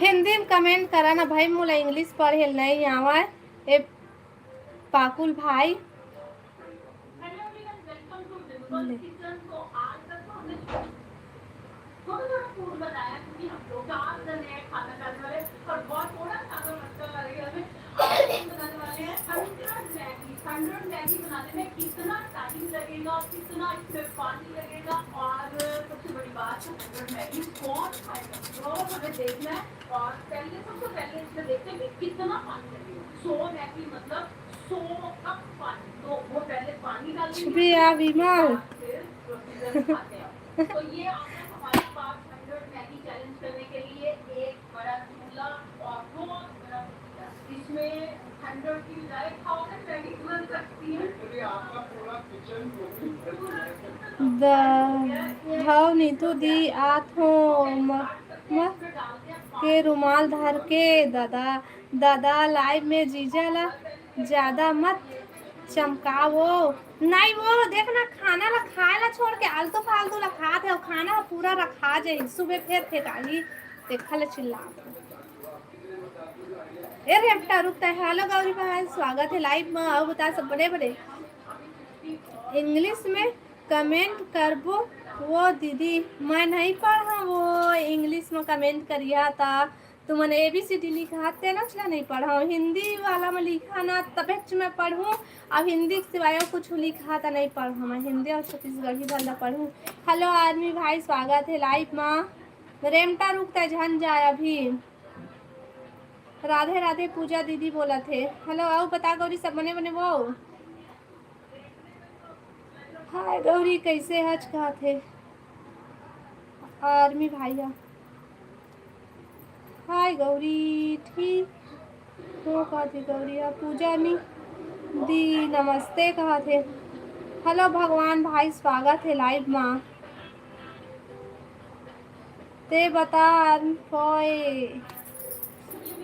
हिंदी में कमेंट करा ना भाई मोला इंग्लिश पढ़े नहीं आवा ए पाकुल भाई मैगी बनाने में कितना टाइम लगेगा कितना इसमें पानी लगेगा और सबसे बड़ी बात मैगी कौन खाएगा तो हमें देखना है और पहले सबसे पहले इसमें देखते हैं कि कितना पानी लगेगा 100 मैगी मतलब 100 कप पानी तो वो पहले पानी डालेंगे तो ये हमारे पास 100 मैगी चैलेंज करने के लिए एक बड़ा चूल्हा और बहुत बड़ा इसमें 100 की बजाय 1000 मैगी बन सकती है हाउ नीतू दी आथो के रुमाल धर के दादा दादा लाइव में जीजा ला ज्यादा मत चमकावो नहीं वो देखना खाना ला खाए ला छोड़ के आलतू फालतू ला खाते हो खाना पूरा रखा जाए सुबह फिर फेंकाली देखा ले चिल्ला ए रेपटा रुकता है हेलो गौरी बहन स्वागत है लाइव में अब बता सब बड़े बड़े इंग्लिश में कमेंट करबो वो दीदी मैं नहीं पढ़ा, वो इंग्लिश में कमेंट करिया था तो मैंने ABCD लिखा थे ना, इसलिए नहीं पढ़ा हूँ। हिंदी वाला में लिखा ना तब मैं पढ़ूँ। अब हिंदी के सिवाय कुछ लिखा था नहीं पढ़ा, मैं हिंदी और छत्तीसगढ़ी वाला पढ़ूँ। हेलो आदमी भाई, स्वागत है लाइव में। रेमटा रुकता झन जाए अभी। राधे राधे पूजा दीदी बोला थे। हेलो आओ, बता गौरी सब बने बने वो। हाय गौरी कैसे हज कहा थे आर्मी भाइया। हाय गौरी ठीक हो कहा थे गौरी। पूजा नी दी नमस्ते कहा थे। हेलो भगवान भाई, स्वागत है लाइव माँ। ते बता फोए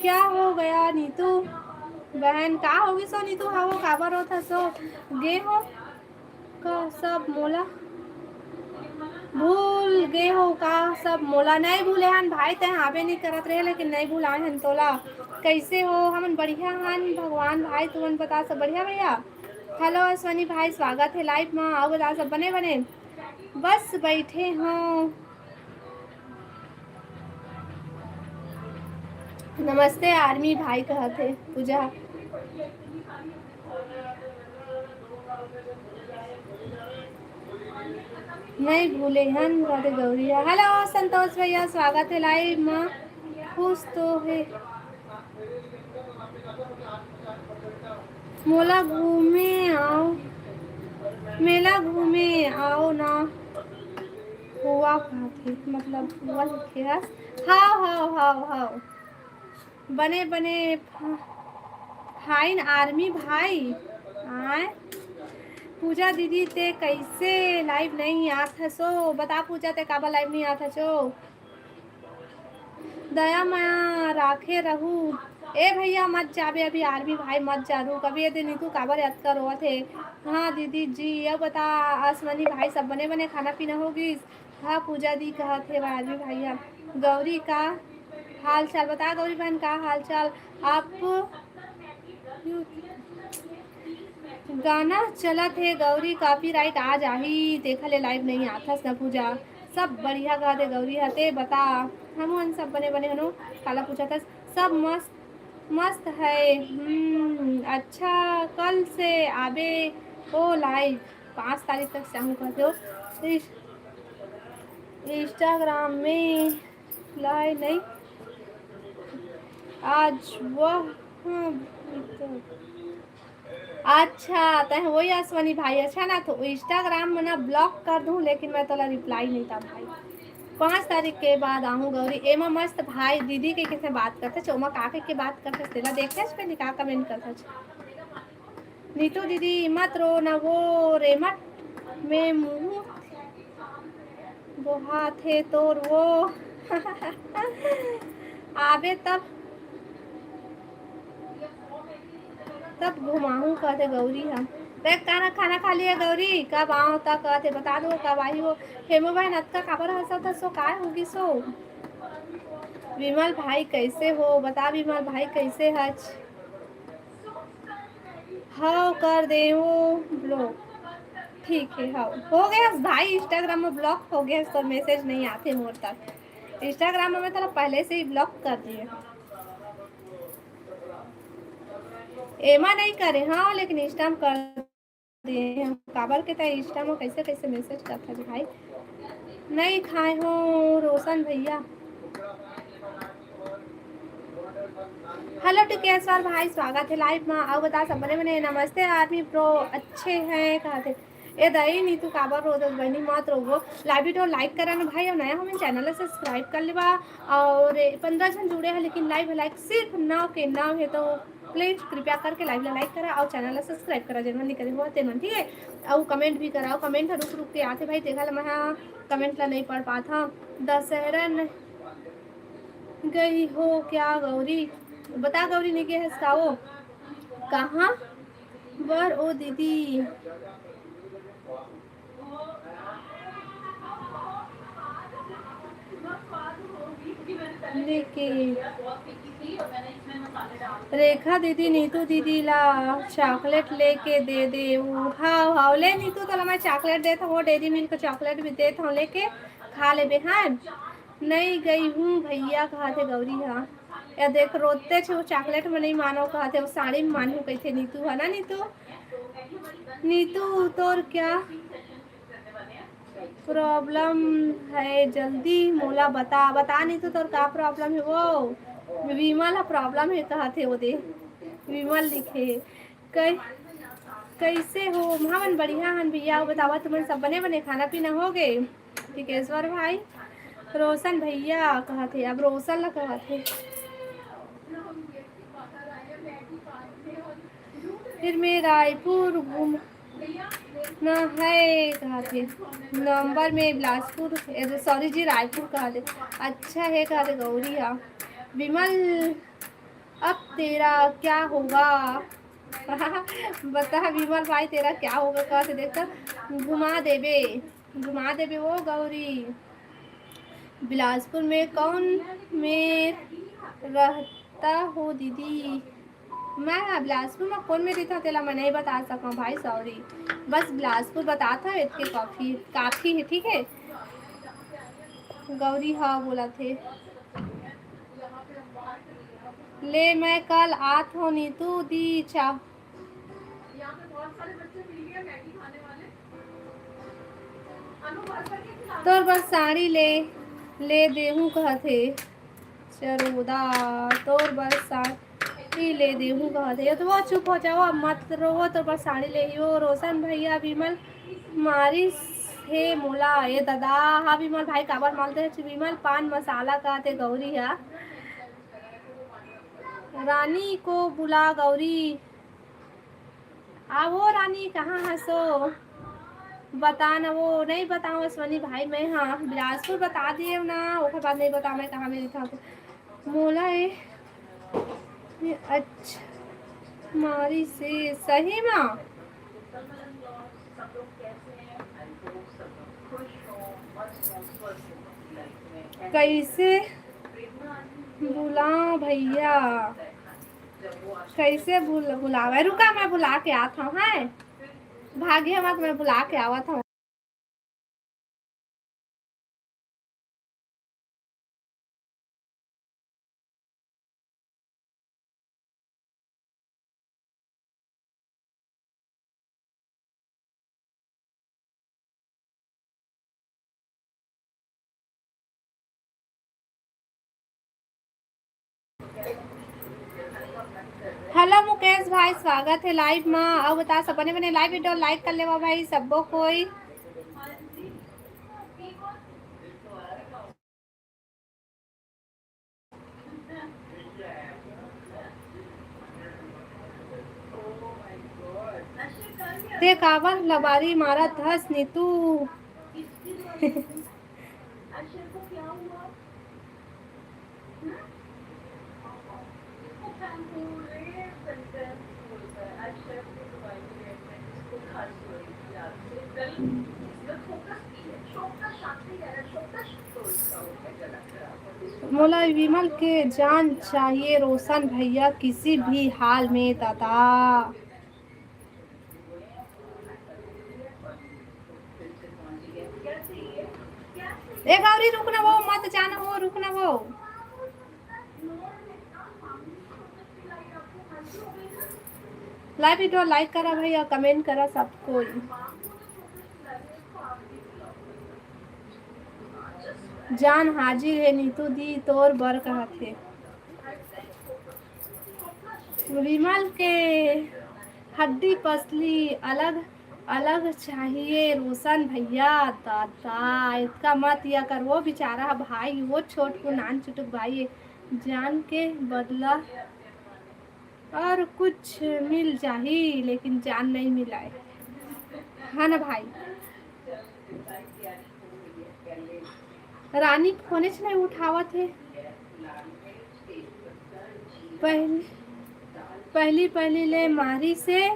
क्या हो गया नीतू बहन, का होगी सो नीतू? हाँ वो काबर होता सो गे हो का सब मोला भूल गे हो का सब मोला नहीं भूले हन भाई। ते हावे नहीं करत रहे लेकिन नहीं भूलाए हन तोला। कैसे हो? हमन बढ़िया हन भगवान भाई, तुमन बता सब बढ़िया भैया। हेलो अश्वनी भाई, स्वागत है लाइव में। आओ बता सब बने बने। बस बैठे हों। नमस्ते आर्मी भाई कहते पूजा। नहीं भूले हन राधे गौरिया। हेलो संतोष भैया, स्वागत है लाइव में। खुश तो है मोला घूमे आओ, मेला घूमे आओ ना। हुआ खाती मतलब हुआ लिखे है। हाउ हाउ हाउ हाउ बने बने फाइन आर्मी भाई। आए पूजा दीदी ते कैसे लाइव नहीं आता सो बता। पूजा ते काबा लाइव नहीं आता सो दया माया राखे रहू। ए भैया मत जाबे अभी आर्मी भाई, मत जारू कभी। ये दिन तू काबर याद करो थे। हाँ दीदी जी अब बता। आसमानी भाई सब बने बने खाना पीना होगी। हाँ पूजा दी कहा थे आर्मी भैया। गौरी का हाल चाल बता। गौरी बहन का हाल चाल। आप गाना चला थे गौरी काफी राइट आ जाही। देखा ले लाइव नहीं आता ना पूजा। सब बढ़िया गा दे गौरी हते बता। हम सब बने बने हनो काला पूछा था। सब मस्त मस्त है। अच्छा कल से आबे ओ लाइव 5 तारीख तक चाहूँ कहते हो। इंस्टाग्राम में लाइव नहीं आज वह। अच्छा तो वही अश्वनी भाई। अच्छा ना तो इंस्टाग्राम में ना ब्लॉक कर दूँ, लेकिन मैं तोला रिप्लाई नहीं था भाई। 5 तारीख के बाद आऊँ गौरी। एमा मस्त भाई दीदी के किसे बात करते चोमा काके के बात करते तेला देखते पे निका कमेंट करते। नीतू दीदी मत रो ना वो रेमट में मुँह वो हाथ है तोर वो आवे तब घुमाऊँ कहते गौरी। हम देख खाना खाना खा लिया गौरी। कब आओ तक कहते बता दो कब आई हो। हेमो भाई नत्का काबर हंसा था सो काय होगी सो। विमल भाई कैसे हो बता। विमल भाई कैसे हज। हाँ कर दे वो ब्लॉक। ठीक है हाँ हो गया भाई। इंस्टाग्राम में ब्लॉक हो गया तो मैसेज नहीं आते मोर तक। इंस्टाग्राम में तेरा पहले से ही ब्लॉक कर दिए। एमा नहीं करे हाँ, लेकिन इंस्टा में कर दिए हम। काबर के था इंस्टा में कैसे कैसे मैसेज करता जी भाई। नहीं खाए हो रोशन भैया। हेलो टिकेश्वर भाई, स्वागत है लाइव में। आओ बता सब बने बने। नमस्ते आदमी प्रो अच्छे हैं कहते। ए दही नी तू काबर रो दो बहनी मत रो। लाइव वीडियो लाइक करा ना भाई। और नया हमें चैनल सब्सक्राइब कर लेवा। और 15 जन जुड़े हैं लेकिन लाइव लाइक सिर्फ 9 के 9 है, तो प्लीज कृपया करके लाइव लाइक करा और चैनल सब्सक्राइब करा जरूर निकले हुआ तेमन ठीक है। और कमेंट भी कराओ। कमेंट रुक रुक के आते भाई। देखा मैं कमेंट ला नहीं पढ़ पाता। दशहरा गई हो क्या गौरी बता। गौरी ने के हंसाओ कहाँ बर ओ दीदी। लेके रेखा दीदी नीतू दीदी ला चॉकलेट लेके दे दे। हाँ हाँ ले नीतू तो मैं चॉकलेट देता हूँ, डेयरी मिल्क चॉकलेट भी देता हूँ, लेके खा ले बे। हाँ नहीं गई हूँ भैया कहा थे गौरी। हाँ या देख रोते थे वो चॉकलेट में नहीं मानो कहा थे, वो साड़ी में मानू कही थे नीतू। है ना नीतू? नीतू तो क्या प्रॉब्लम है जल्दी मोला बता। बता नीतू तो क्या प्रॉब्लम है? वो विमल प्रॉब्लम है कहा थे वो दे विमल लिखे। कई कैसे हो? हमन बढ़िया हन भैया। बतावा तुमन सब बने बने खाना पीना हो गए? टिकेश्वर भाई रोशन भैया कहा थे, अब रोशन ला कहा थे। फिर मैं रायपुर घूम ना है कहा थे। नवंबर में बिलासपुर, सॉरी जी रायपुर कहा थे। अच्छा है कहा थे गौरी। हाँ विमल अब तेरा क्या होगा? बता विमल भाई तेरा क्या होगा कहा थे। देखकर घुमा देबे वो गौरी। बिलासपुर में कौन में रहता हो दीदी? मैं बिलासपुर में कौन में रहता तेला मैं नहीं बता सकूँ भाई, सॉरी। बस बिलासपुर बताता है इसके काफी है। ठीक है गौरी। हाँ बोला थे ले मैं कल आत हो नीतू दी चाह तो बस साड़ी ले देहूँ कहते चरोदा। तो बस साड़ी ले देहूँ कहते तो वो चुप हो जाओ, अब मत रोवो। तो बस साड़ी ले ही हो। रोशन भैया विमल मारी हे मोला ये दादा। हाँ विमल भाई काबर मालते विमल पान मसाला कहते गौरी। है रानी को बुला गौरी। वो रानी कहाँ हंसो बता ना। वो नहीं बताऊँ अश्वनी भाई मैं। हाँ बिलासपुर बता दिए ना, उसके बाद नहीं बता मैं कहाँ मेरी था। मोला ये अच्छा मारी से सही में कैसे बुला भैया? कैसे बुलावे? रुका मैं बुला के आता हूँ। है भाग्य मत, मैं बुला के आवा था। हेलो मुकेश भाई स्वागत है लाइव में। अब बता सब बने बने लाइव वीडियो लाइक कर ले भाई सबको कोई। ते कावर लबारी मारा धस नीतू। मोला विमल के जान चाहिए रोशन भैया किसी भी हाल में दादा। ए गौरी रुक ना, वो मत जाना, वो रुक ना वो। लाइव वीडियो लाइक करा भैया, कमेंट करा सबको। जान हाजिर है नीतू दी तोर बर कहा थे। विमल के हड्डी पसली अलग अलग चाहिए रोशन भैया दादा। इसका मत या कर, वो बेचारा भाई वो छोट को नान चुटुक भाई है। जान के बदला और कुछ मिल जाही लेकिन जान नहीं मिला है ना भाई। रानी फोन नहीं उठावा थे। पहले पहली ले मारी से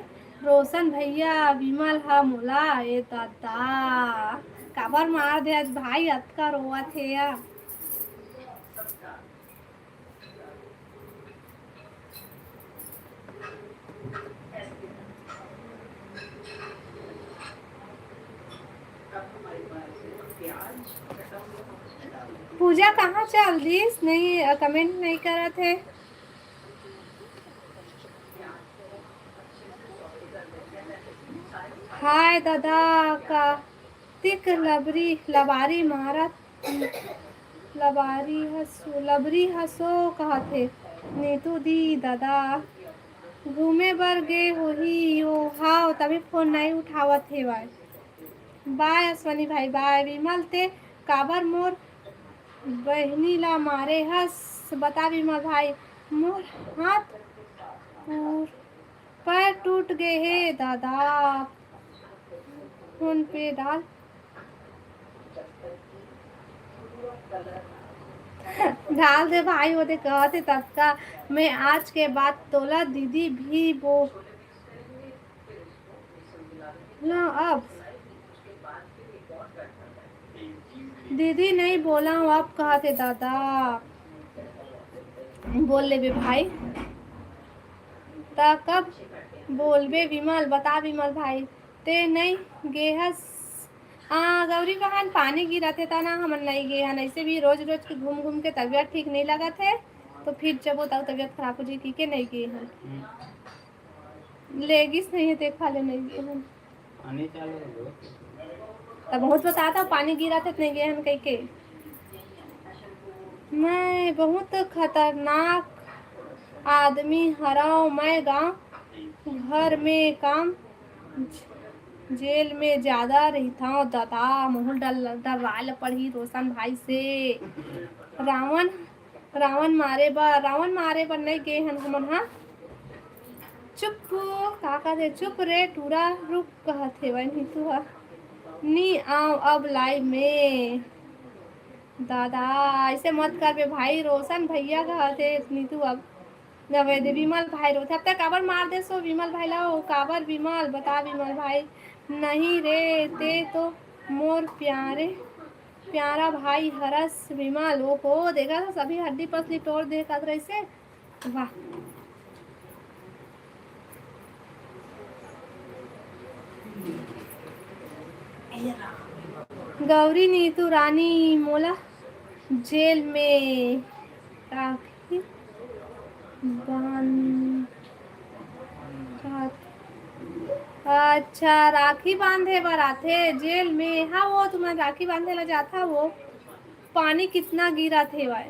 रोशन भैया विमल हा मोला ए दादा। काबर मार दे आज भाई अतका रोआ थे या। पूजा कहाँ चल दिस नहीं कमेंट नहीं कर थे। हाय दादा का तिक लबरी लबारी मारत लबरी हसो कहथे नीतू दी दादा घूमे बर गे होही यो हाव तभी फोन नहीं उठावत हे बाय बाय अश्वनी भाई बाय विमल ते काबर मोर बहनी ला मारे हस बता विमल भाई मोर हाथ पैर टूट गए हे दादा फोन पे डाल डाल दे भाई वो दे कहते तब का मैं आज के बाद तोला दीदी भी वो ना अब दीदी नहीं बोला हूँ अब कहते दादा बोल ले बे भाई ता कब बोल बे विमल बता विमल भाई ते नहीं गेहस हाँ गौरी बहन पानी गिरा थे ता ना हम नहीं गए हैं ऐसे भी रोज रोज के घूम घूम के तबीयत ठीक नहीं लगा थे तो फिर जब वो तबीयत खराब हो जाएगी के नहीं गए हैं लेगिस नहीं है देखा ले नहीं गए हैं तब बहुत बताता पानी गिरा थे नहीं गए हैं कहीं के मैं बहुत खतरनाक आदमी हराओ मैं गांव घर में काम जेल में ज्यादा रहता हूँ दादा मोहन डरवाल पड़ी रोशन भाई से रावण मारे बर नहीं गए हैं हमन हाँ चुप का कहते चुप रे टूरा रुक कहते वही तू नी आओ अब लाइव में दादा ऐसे मत कर बे भाई रोशन भैया कहते नीतू अब नवेद विमल भाई रोते अब तक काबर मार दे सो विमल भाई लाओ काबर विमल बता विमल भाई नहीं रे ते तो मोर प्यारा भाई हरस विमल वो को देखा था सभी हड्डी पसली तोड़ देखा था ऐसे वाह गौरी नीतू रानी मोला जेल में राखी अच्छा राखी बांधे बर आथे जेल में हाँ वो तुम्हें राखी बांधे ला जाता वो पानी कितना गिरा थे भाई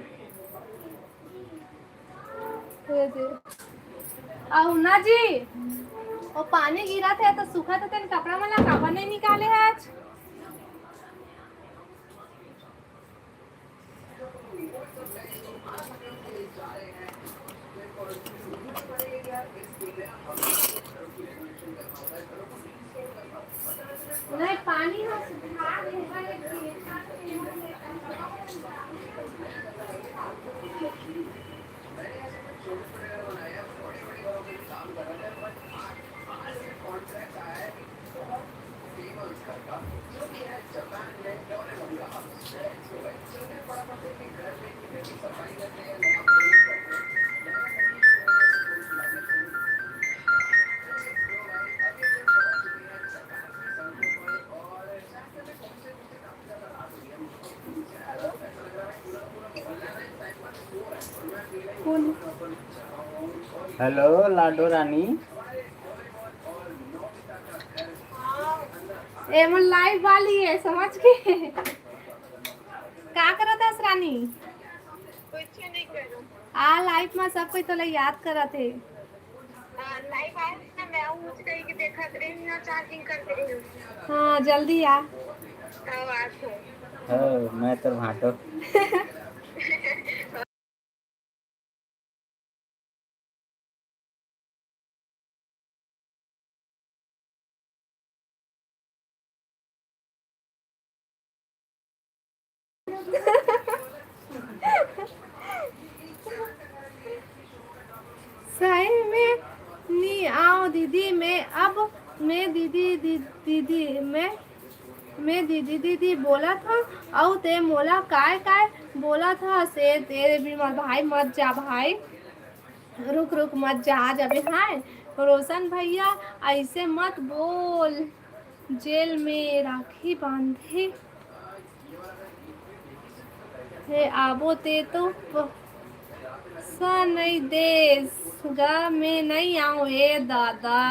ना जी वो पानी गिरा थे तो सूखा था तेन कपड़ा वाला काबर नहीं निकाले है आज नहीं पानी हेलो लाडो रानी एमन लाइव वाली है समझ के का करत है रानी कुछ नहीं करूं आ लाइव में सब कोई तो ले याद करत है लाइव आया ना मैं उठ गई कि देखत रही ना चार्जिंग करते रही हाँ जल्दी आ तब आज हो मैं तो भाटो सही में नहीं आओ दीदी मैं दीदी बोला था और ते मोला काय बोला था से तेरे बीमार भाई मत जा भाई रुक मत जा आ जाबे हाय रोशन भैया ऐसे मत बोल जेल में राखी बांधे हे आबो ते तो सा नहीं देश गा मैं नहीं आऊँ ए दादा।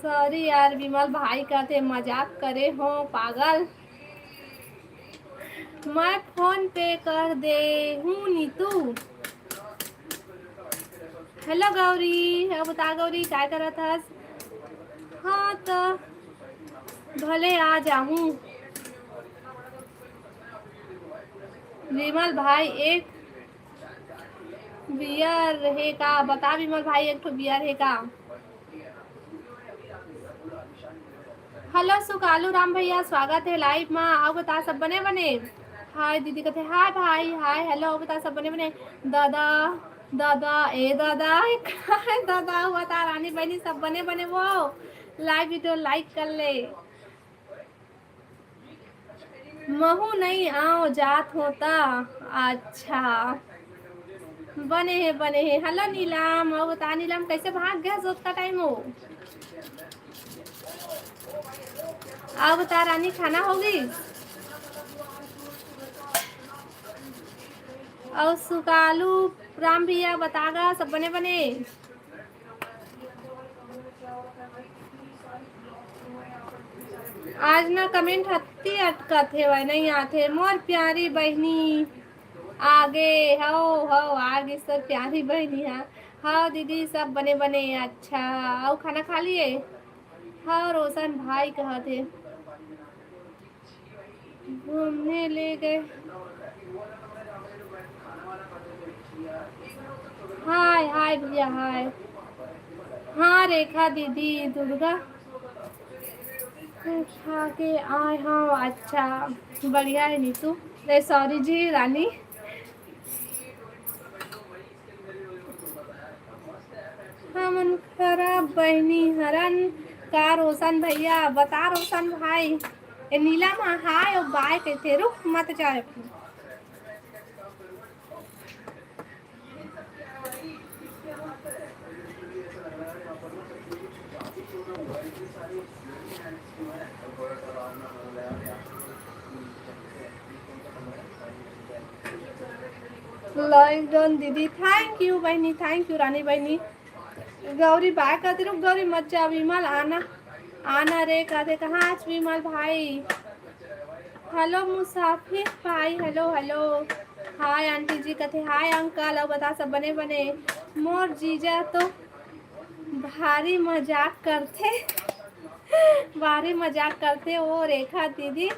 सॉरी यार विमल भाई कहते मजाक करे हो पागल। मैं फोन पे कर दे हूँ नीतू। हेलो गौरी, अब बता गौरी क्या कर रहा था? हाँ तो भले आ जाऊँ। विमल भाई एक बियर है का? बता विमल भाई एक तो बियर है का? हेलो सुकालू राम भैया, स्वागत है लाइव में। आओ बता सब बने बने। हाय दीदी कहते हाय भाई, हाय हेलो बता सब बने बने। दादा दादा ए दादा हाय दादा बता रानी बहनी सब बने बने वो लाइव वीडियो लाइक कर ले। महू नहीं आओ जात होता। अच्छा बने हैं। हेलो नीलम, और बता नीलम कैसे भाग गया जोत का टाइम हो? आओ बता रानी खाना होगी? और सुकालू राम भैया बतागा सब बने बने। आज ना कमेंट हत्ती अटका थे वह नहीं आते। मोर प्यारी बहनी आगे हो आगे सब प्यारी बहनी है। हाँ दीदी सब बने बने। अच्छा और खाना खा लिए? हाँ रोशन भाई कहा थे घूमने ले गए। हाय हाय भैया हाय। हाँ रेखा दीदी दुर्गा खा के आए। हाँ अच्छा बढ़िया है नीतू। सॉरी जी रानी। हमन खराब बहनी हरन का रोशन भैया बता रोशन भाई। ए नीला में हाय और बाय कहते रुक मत जाए। लॉकडाउन दीदी थैंक यू बहनी, थैंक यू रानी बहनी। गौरी बाय कहते रुक गौरी मत जा। विमल आना आना रे कहते कहाँ आज विमल भाई। हेलो मुसाफिर भाई हेलो हेलो। हाय आंटी जी कहते हाय अंकल। और बता सब बने बने। मोर जीजा तो भारी मजाक करते भारी मजाक करते। ओ रेखा दीदी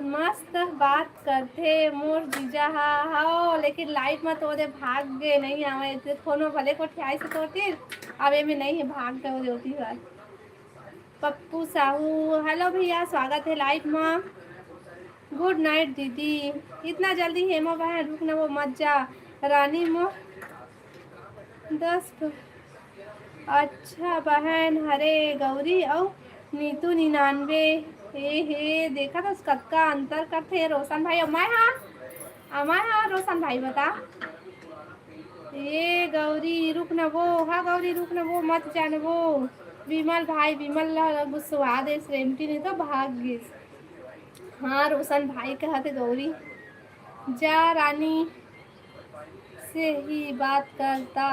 मस्त बात करते मोर जीजा। हाँ लेकिन लाइफ में तो दे भाग गए नहीं आवे फोनो भले को ठियाई से तोड़ती अब में नहीं है भाग गए होती है। पप्पू साहू हेलो भैया स्वागत है लाइव में। गुड नाइट दीदी। इतना जल्दी हेमा बहन रुक ना वो मत जा रानी मो 10। अच्छा बहन हरे गौरी और नीतू 99। हे देखा तो कत्का अंतर करते रोशन भाई। अमाय हाँ रोशन भाई बता। ये गौरी रुक न वो। हाँ गौरी रुक न वो मत जान वो। विमल भाई विमल गुस्सा दे रेमटी नहीं तो भाग गई। हाँ रोशन भाई कहते गौरी जा रानी से ही बात करता।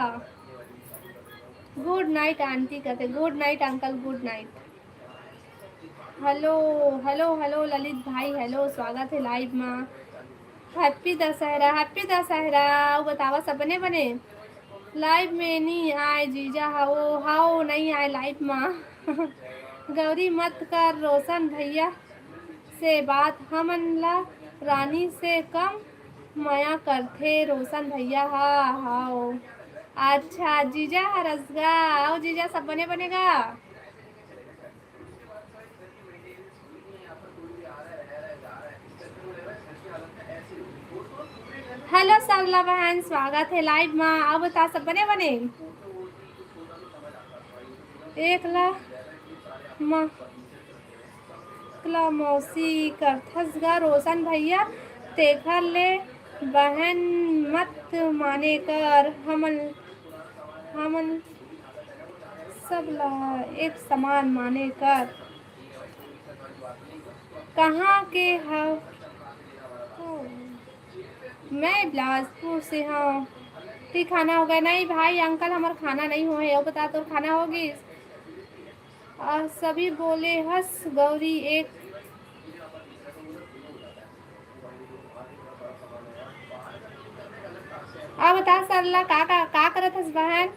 गुड नाइट आंटी कहते good night uncle good night. Hello hello hello Lalit भाई हेलो स्वागत है लाइव में। हैप्पी दशहरा। बतावा सब बने बने। लाइव में नहीं आए जीजा हाओ नहीं आए लाइव में गौरी मत कर रोशन भैया से बात। हमन ला रानी से कम माया करते रोशन भैया। हाओ अच्छा जीजा रसगा आओ जीजा सब बने बनेगा। हेलो सरला बहन स्वागत है लाइव में। अब बता सब बने बने। एक ला मौसी करथसगा रोशन भैया तेखर ले बहन मत माने कर। हमन सब ला एक समान माने कर। कहाँ के मैं बिलासपुर से हाँ। ठीक खाना हो गया? नहीं भाई अंकल हमारा खाना नहीं हुआ है। अब बता तो खाना होगी। और सभी बोले हंस गौरी एक। अब बता सरला का करत हस बहन।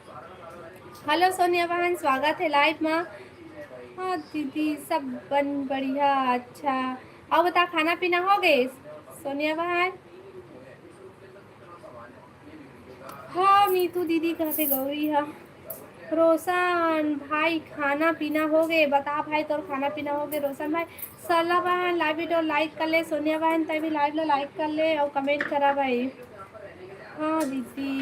हेलो सोनिया बहन स्वागत है लाइव में। हाँ दीदी सब बन बढ़िया अच्छा। अब बता खाना पीना हो गए सोनिया बहन। हाँ मीतू दीदी कहाँ से गौरी है। रोशन भाई खाना पीना हो गए? बता भाई तोर खाना पीना हो गए रोशन भाई। सरला बहन लाइव वीडियो लाइक कर ले। सोनिया बहन तभी लाइव लो लाइक कर ले और कमेंट करा भाई। हाँ दीदी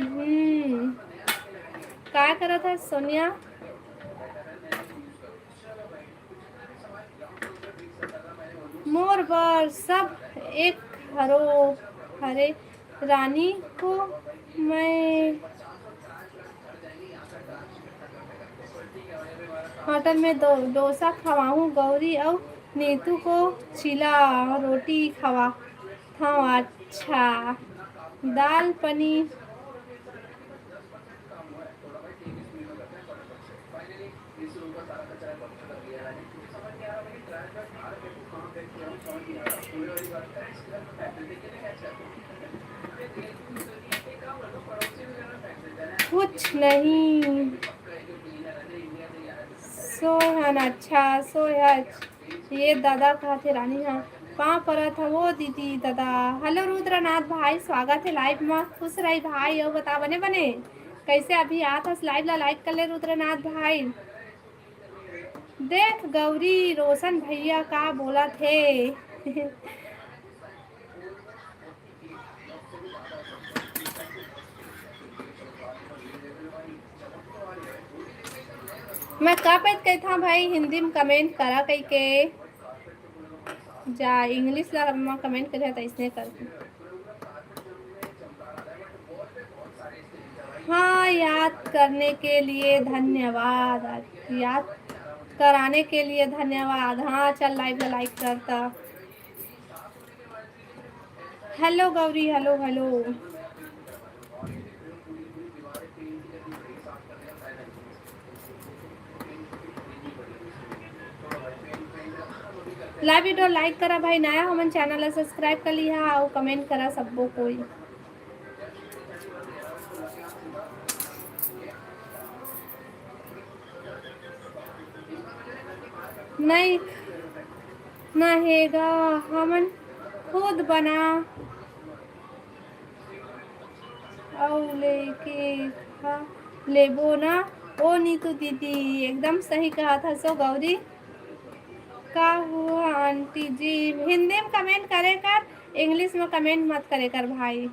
क्या करा था सोनिया। मोर बर सब एक हरो हरे रानी को मैं होटल में डोसा खवाऊँ गौरी और नीतू को चिला रोटी खवा था। अच्छा दाल पनीर कुछ नहीं सोहन। अच्छा सोहन ये दादा कहा थे रानी हाँ कहाँ पर था वो दीदी दादा। हेलो रुद्रनाथ भाई स्वागत है लाइव में। खुश रही भाई और बता बने बने कैसे अभी आता लाइव ला लाइक कर ले रुद्रनाथ भाई। देख गौरी रोशन भैया का बोला थे। मैं कब कही था भाई हिंदी में कमेंट करा कही के जा इंग्लिश ला में कमेंट करे था इसने कर। हाँ याद करने के लिए धन्यवाद। याद कराने के लिए धन्यवाद। हाँ चल लाइव लाइक करता। Hello Gauri hello hello. Live video like करा भाई नया हमन चैनल सब्सक्राइब कर लिया और कमेंट करा सबको कोई। नहीं नहेगा हमन खुद बना और लेके लेबो ना। ओ नीतू दीदी एकदम सही कहा था सो गौरी। का हुआ आंटी जी हिंदी में कमेंट करे कर इंग्लिश में कमेंट मत करे कर भाई।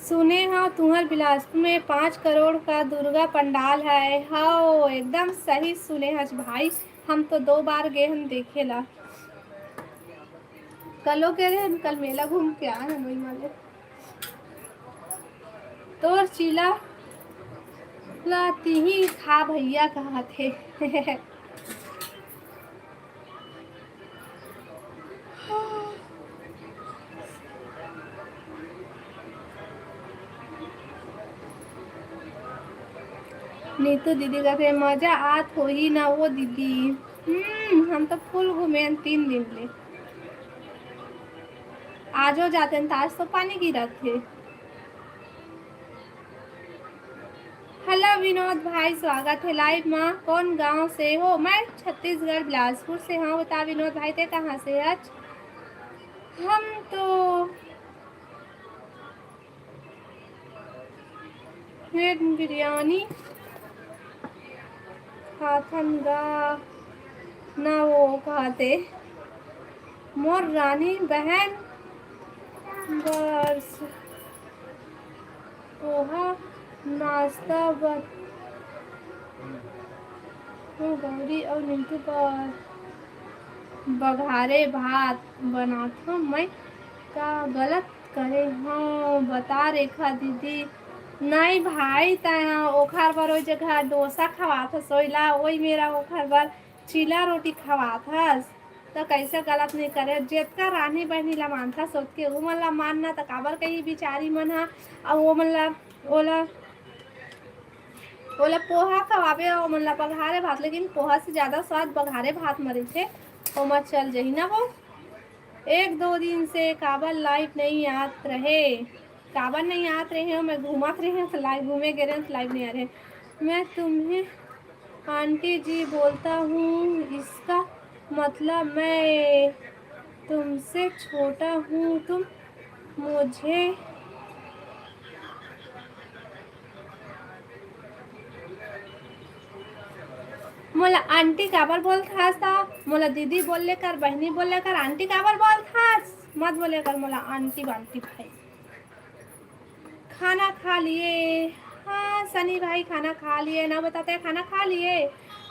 सुने हाँ तुम्हार बिलासपुर में 5 करोड़ का दुर्गा पंडाल है। हाँ एकदम सही सुने हज भाई। हम तो 2 बार गए हम देखे ला। कलो कह रहे हम कल मेला घूम के आए हैं वही वाले तोर चीला लाती ही खा भैया कहा थे। नीतू दीदी का थे मजा आत हो ही ना वो दीदी। हम तो फुल घूमे 3 दिन ले। आजो जाते हैं आज तो पानी गिरा थे। हेलो विनोद भाई स्वागत है लाइव में। कौन गांव से हो? मैं छत्तीसगढ़ बिलासपुर से। हाँ बता विनोद भाई थे कहाँ से आज? हम तो बिरयानी खाथनगा ना वो कहते मोर रानी बहन बस पोहा नाश्ता गौरी और नीतू पर बघारे भात बनाता मैं का गलत करे। हाँ बता रेखा दीदी नहीं भाई तना ओखर बर ओई जगह डोसा खवात हस ओइला ओई मेरा ओखर बर चीला रोटी खवात हस। तो कैसे गलत नहीं करे जेतका रानी बहनी ला मानता सोच के वो मन ला मानना तो काबर कही बिचारी मन हा अब वो मन ला ओला ओला पोहा खवाबे और मन ला बघारे भात लेकिन पोहा से ज्यादा स्वाद बघारे भात मरे थे ओमा चल जही ना वो। एक दो दिन से काबर लाइव नहीं आत रहे, काबर नहीं आत रहे हो मैं घूमत रहे हैं तो लाइव घूमे गए रहे तो लाइव नहीं आ रहे। मैं तुम्हें आंटी जी बोलता हूँ इसका मतलब मैं तुमसे छोटा हूँ, तुम मुझे मोला आंटी काबर बोल खास था, मोला दीदी बोल लेकर बहनी बोल लेकर आंटी काबर बोल खास मत बोले कर मोला आंटी बांटी भाई। खाना खा लिए? हाँ सनी भाई खाना खा लिए ना बताते हैं खाना खा लिए।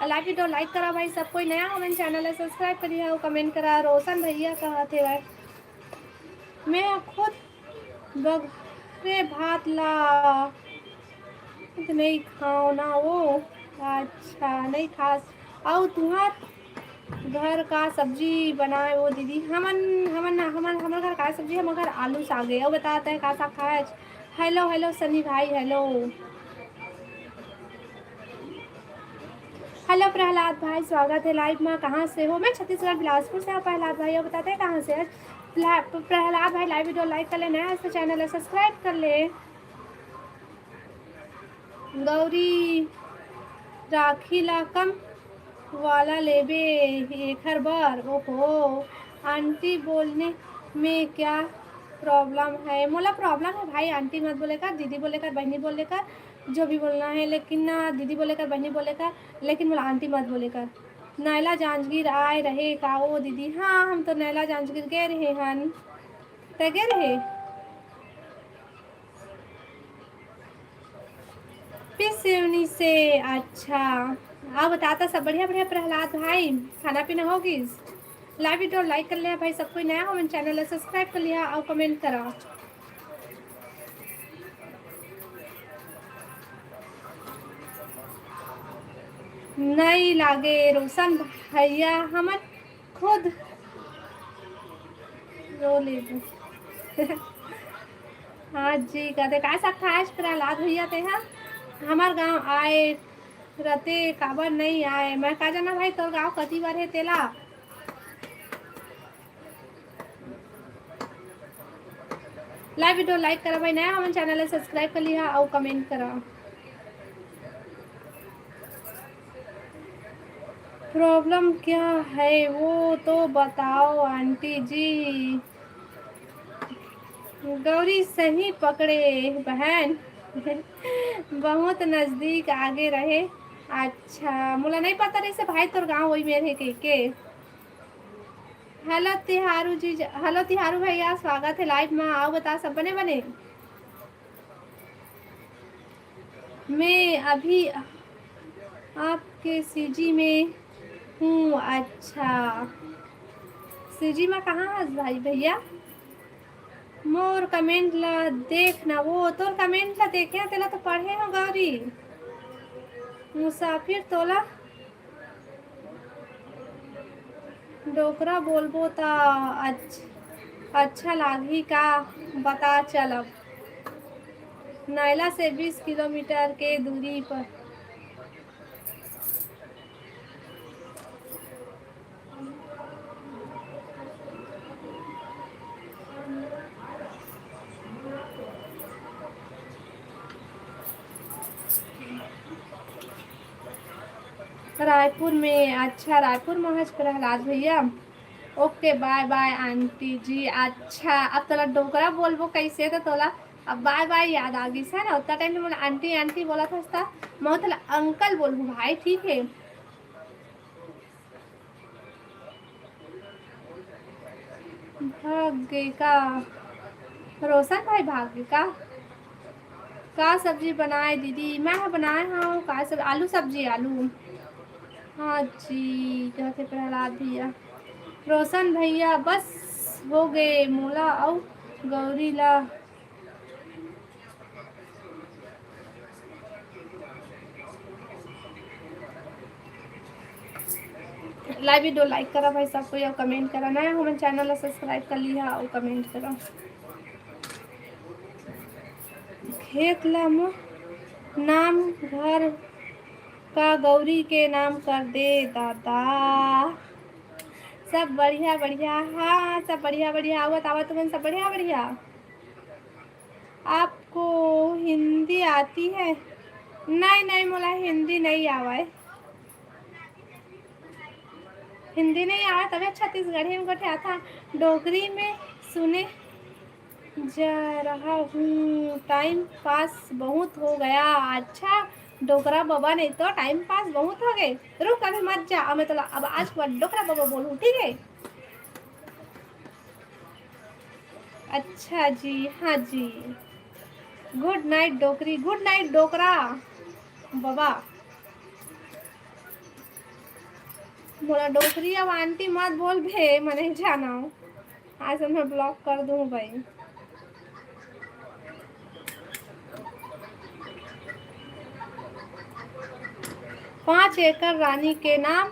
लाइक वीडियो लाइक करा भाई, सब कोई नया हो मेरे चैनल है सब्सक्राइब करिए और कमेंट करा। रोशन भैया कहा थे भाई मैं खुद बघरे भात ला नहीं खाओ ना वो। अच्छा नहीं खास और तुम्हार घर का सब्जी बनाए वो दीदी हमन हमन हमन हमारे घर का सब्जी हमारे घर आलू सागे और बताते हैं का साग खाए। हेलो हेलो सनी भाई हेलो हेलो प्रहलाद भाई स्वागत है लाइव में। कहाँ से हो? मैं छत्तीसगढ़ बिलासपुर से। प्रहलाद भाई और बताते हैं कहाँ से है प्रहलाद भाई। लाइव वीडियो लाइक कर ले, नया इसका चैनल है सब्सक्राइब कर ले। गौरी राखी ला कम वाला लेबे एखर बर ओहो आंटी बोलने में क्या प्रॉब्लम है? मोला प्रॉब्लम है भाई आंटी मत बोले कर, दीदी बोले कर, बहनी बोले कर, जो भी बोलना है लेकिन ना दीदी बोले कर बहनी बोले कर लेकिन मोला आंटी मत बोले कर। नैला जांजगीर आए रहे का वो दीदी? हाँ हम तो नैला जांजगीर गए रहे हन। ते गए रहे पिसवनी से? अच्छा आप बताता सब बढ़िया बढ़िया प्रहलाद भाई खाना पीना होगी। लाइव वीडियो लाइक कर लिया भाई, सब कोई नया हो मेरे चैनल है सब्सक्राइब कर लिया और कमेंट करा। नहीं लागे रोशन भैया हमन खुद रो ले हाँ जी कहते का सकता है प्रहलाद भैया ते हाँ हमार गांव आए रते काबर नहीं आए? मैं का जाना भाई तोर गांव कति बार है तेला। लाइव वीडियो लाइक करा भाई, नया हमारे चैनल है सब्सक्राइब कर लिया और कमेंट करा। प्रॉब्लम क्या है वो तो बताओ आंटी जी। गौरी सही पकड़े बहन बहुत नजदीक आगे रहे। अच्छा मुला नहीं पता रही से भाई तोर गांव वही मेरे के। हेलो तिहारू जी, हेलो तिहारू भैया स्वागत है लाइव में। आओ बता सब बने बने। मैं अभी आपके सीजी में हूँ। अच्छा सीजी में कहाँ है भाई भैया? मोर कमेंट ला देख ना वो तोर कमेंट ला देखे तेला तो पढ़े हो गौरी मुसाफिर तोला डोकरा बोलबो ता अच्छा लागी का बता चलब। नैला से 20 किलोमीटर के दूरी पर रायपुर में। अच्छा रायपुर में है प्रहलाद भैया। ओके बाय बाय आंटी जी। अच्छा अब तोला डोकरा बोलबो कैसे तो तोला अब बाय बाय याद आ गई है ना। उतना टाइम में आंटी आंटी बोला था मैं तोला अंकल बोलूँ भाई ठीक है। भाग्य का रोशन भाई भाग्य का सब्जी बनाए दीदी? मैं बनाए हाँ का सब आलू सब्जी आलू। हाँ जी कहते प्रहलाद भैया। रोशन भैया बस हो गए मोला और गौरी ला लाइव वीडियो लाइक करा भाई सब कोई और कमेंट करा, नया हमारे चैनल ला सब्सक्राइब कर लिया और कमेंट करा। खेत ला नाम घर का गौरी के नाम कर दे दादा। सब बढ़िया बढ़िया, हाँ सब बढ़िया बढ़िया, आवत आवत तुम सब बढ़िया बढ़िया। आपको हिंदी आती है? नहीं नहीं मोला हिंदी नहीं आवे, हिंदी नहीं आवा, तभी छत्तीसगढ़ी में गोठे आता। डोगरी में सुने जा रहा हूँ, टाइम पास बहुत हो गया। अच्छा डोकरा बाबा, नहीं तो टाइम पास बहुत हो गए। रुक अभी मत जा, मैं तो अब आज डोकरा बाबा बोलूँ, ठीक है? अच्छा जी, हाँ जी। गुड नाइट डोकरी, गुड नाइट डोकरा बाबा। बोला डोकरी अब आंटी मत बोल भे, मैं नहीं जाना हूँ, आज मैं ब्लॉक कर दूँ भाई। पाँच एकड़ रानी के नाम,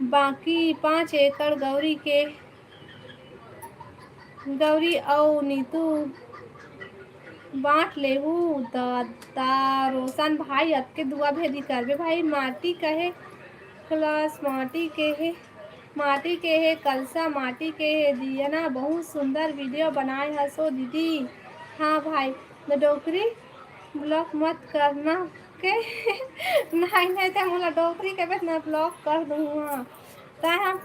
बाकी 5 एकड़ गौरी के। गौरी और नीतू बांट लेहू दादा। रोशन भाई अब के दुआ भेदी करबे भाई। माटी कहे क्लास, माटी के है, माटी के है कलसा, माटी के है दिया ना। बहुत सुंदर वीडियो बनाए हसो दीदी। हाँ भाई, डोकरी ब्लॉक मत करना के नहीं नहीं तो मोला डोकरी के बस मैं ब्लॉक कर दूँगा। हम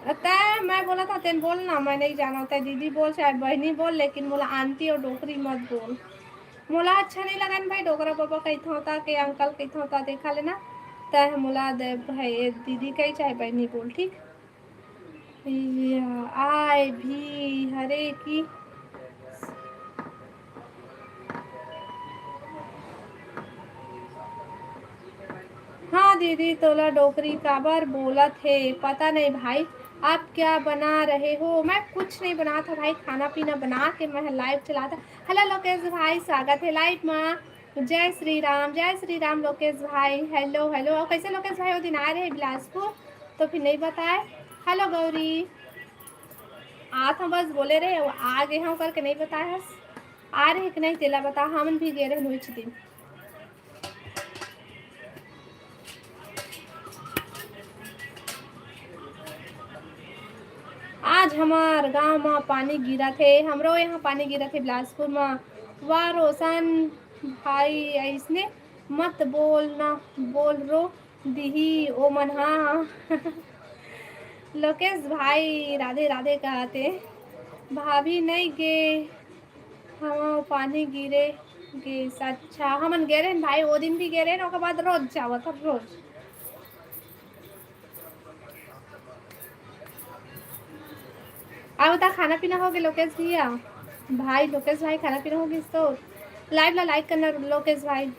तय मैं बोला था तेन बोलना, मैं नहीं जाना होता। दीदी बोल चाहे बहनी बोल, लेकिन मोला आंटी और डोकरी मत बोल। मोला अच्छा नहीं लगा भाई, डोकरा पापा कही था कि अंकल कही था देखा लेना। तय मोला दे भाई दीदी कही चाहे बहनी बोल, ठीक? आए भी हरे की हाँ दीदी, तोला डोकरी काबर बोला थे पता नहीं भाई। आप क्या बना रहे हो? मैं कुछ नहीं बना था भाई, खाना पीना बना के मैं लाइव चला था। हेलो लोकेश भाई, स्वागत है लाइव में। जय श्री राम लोकेश भाई। हेलो हेलो, और कैसे लोकेश भाई? वो दिन आ रहे बिलासपुर तो फिर नहीं बताए। हेलो गौरी, आ था बस बोले रहे आ गए हम करके नहीं बताया। आ रहे कि नहीं तेला बता, हम भी गए रहे कुछ दिन। आज हमार गांव में पानी गिरा थे, हमरो यहाँ पानी गिरा थे बिलासपुर में। वाह रोशन भाई ऐसने मत बोलना, बोल रो दीही ओ मन। हाँ लोकेश भाई राधे राधे कहते। भाभी नहीं गे, हम पानी गिरे गे। अच्छा हमन गे रहे भाई, वो दिन भी गे रहे, उसके बाद रोज जावत रोज। अब बता खाना पीना हो गया लोकेश भैया? भाई लोकेश भाई खाना पीना हो गया तो लाइव ला लाइक करना लोकेश भाई।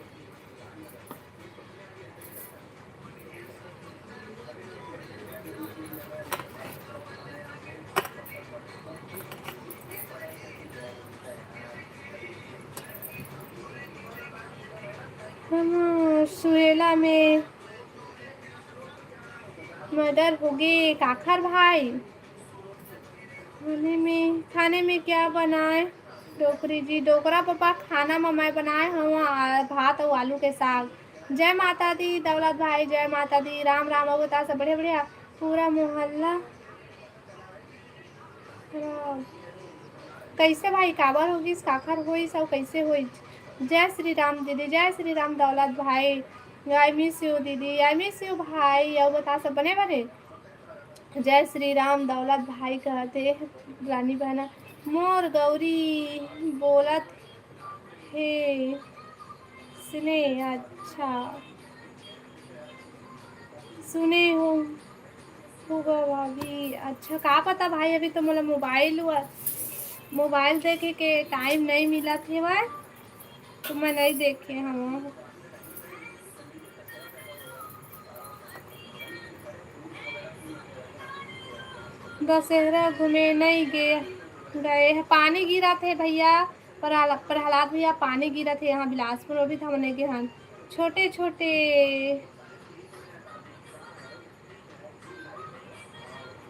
सुहेला में मर्डर हो गए काखर भाई। खाने में क्या बनाए डोकरी जी? डोकरा पापा खाना में मैं बनाए हूँ भात और आलू के साग। जय माता दी दौलत भाई, जय माता दी। राम राम और बता सब बढ़िया बढ़िया। पूरा मोहल्ला कैसे भाई काबर होगी काखर होई सब कैसे होई? जय श्री राम दीदी, जय श्री राम दौलत भाई। आई मिस यू दीदी, आई मिस यू भाई। और बता सब बने बने। जय श्री राम दौलत भाई कहते रानी बहना। मोर गौरी बोलत हे सुने। अच्छा सुने हो होगा भाभी। अच्छा का पता भाई, अभी तो मतलब मोबाइल देखे के टाइम नहीं मिला थे वह, तो मैं नहीं देखे हम। दशहरा घूमे नहीं गए। पानी गिरा थे भैया, प्रहलाद भैया पानी गिरा थे यहाँ बिलासपुर में भी था हमने के यहाँ। छोटे छोटे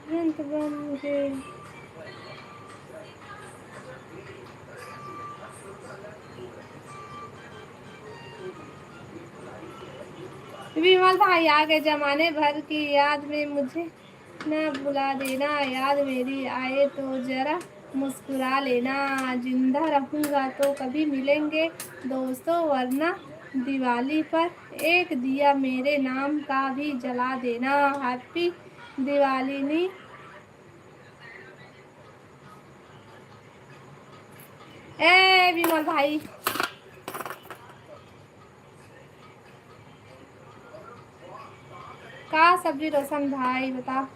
अंत बन गए। विमल भाई आ गए, जमाने भर की याद में मुझे न भुला देना, याद मेरी आए तो जरा मुस्कुरा लेना, जिंदा रहूंगा तो कभी मिलेंगे दोस्तों, वरना दिवाली पर एक दिया मेरे नाम का भी जला देना। हैप्पी दिवाली नी। ए विमल भाई, का सब्जी रोशन भाई बता।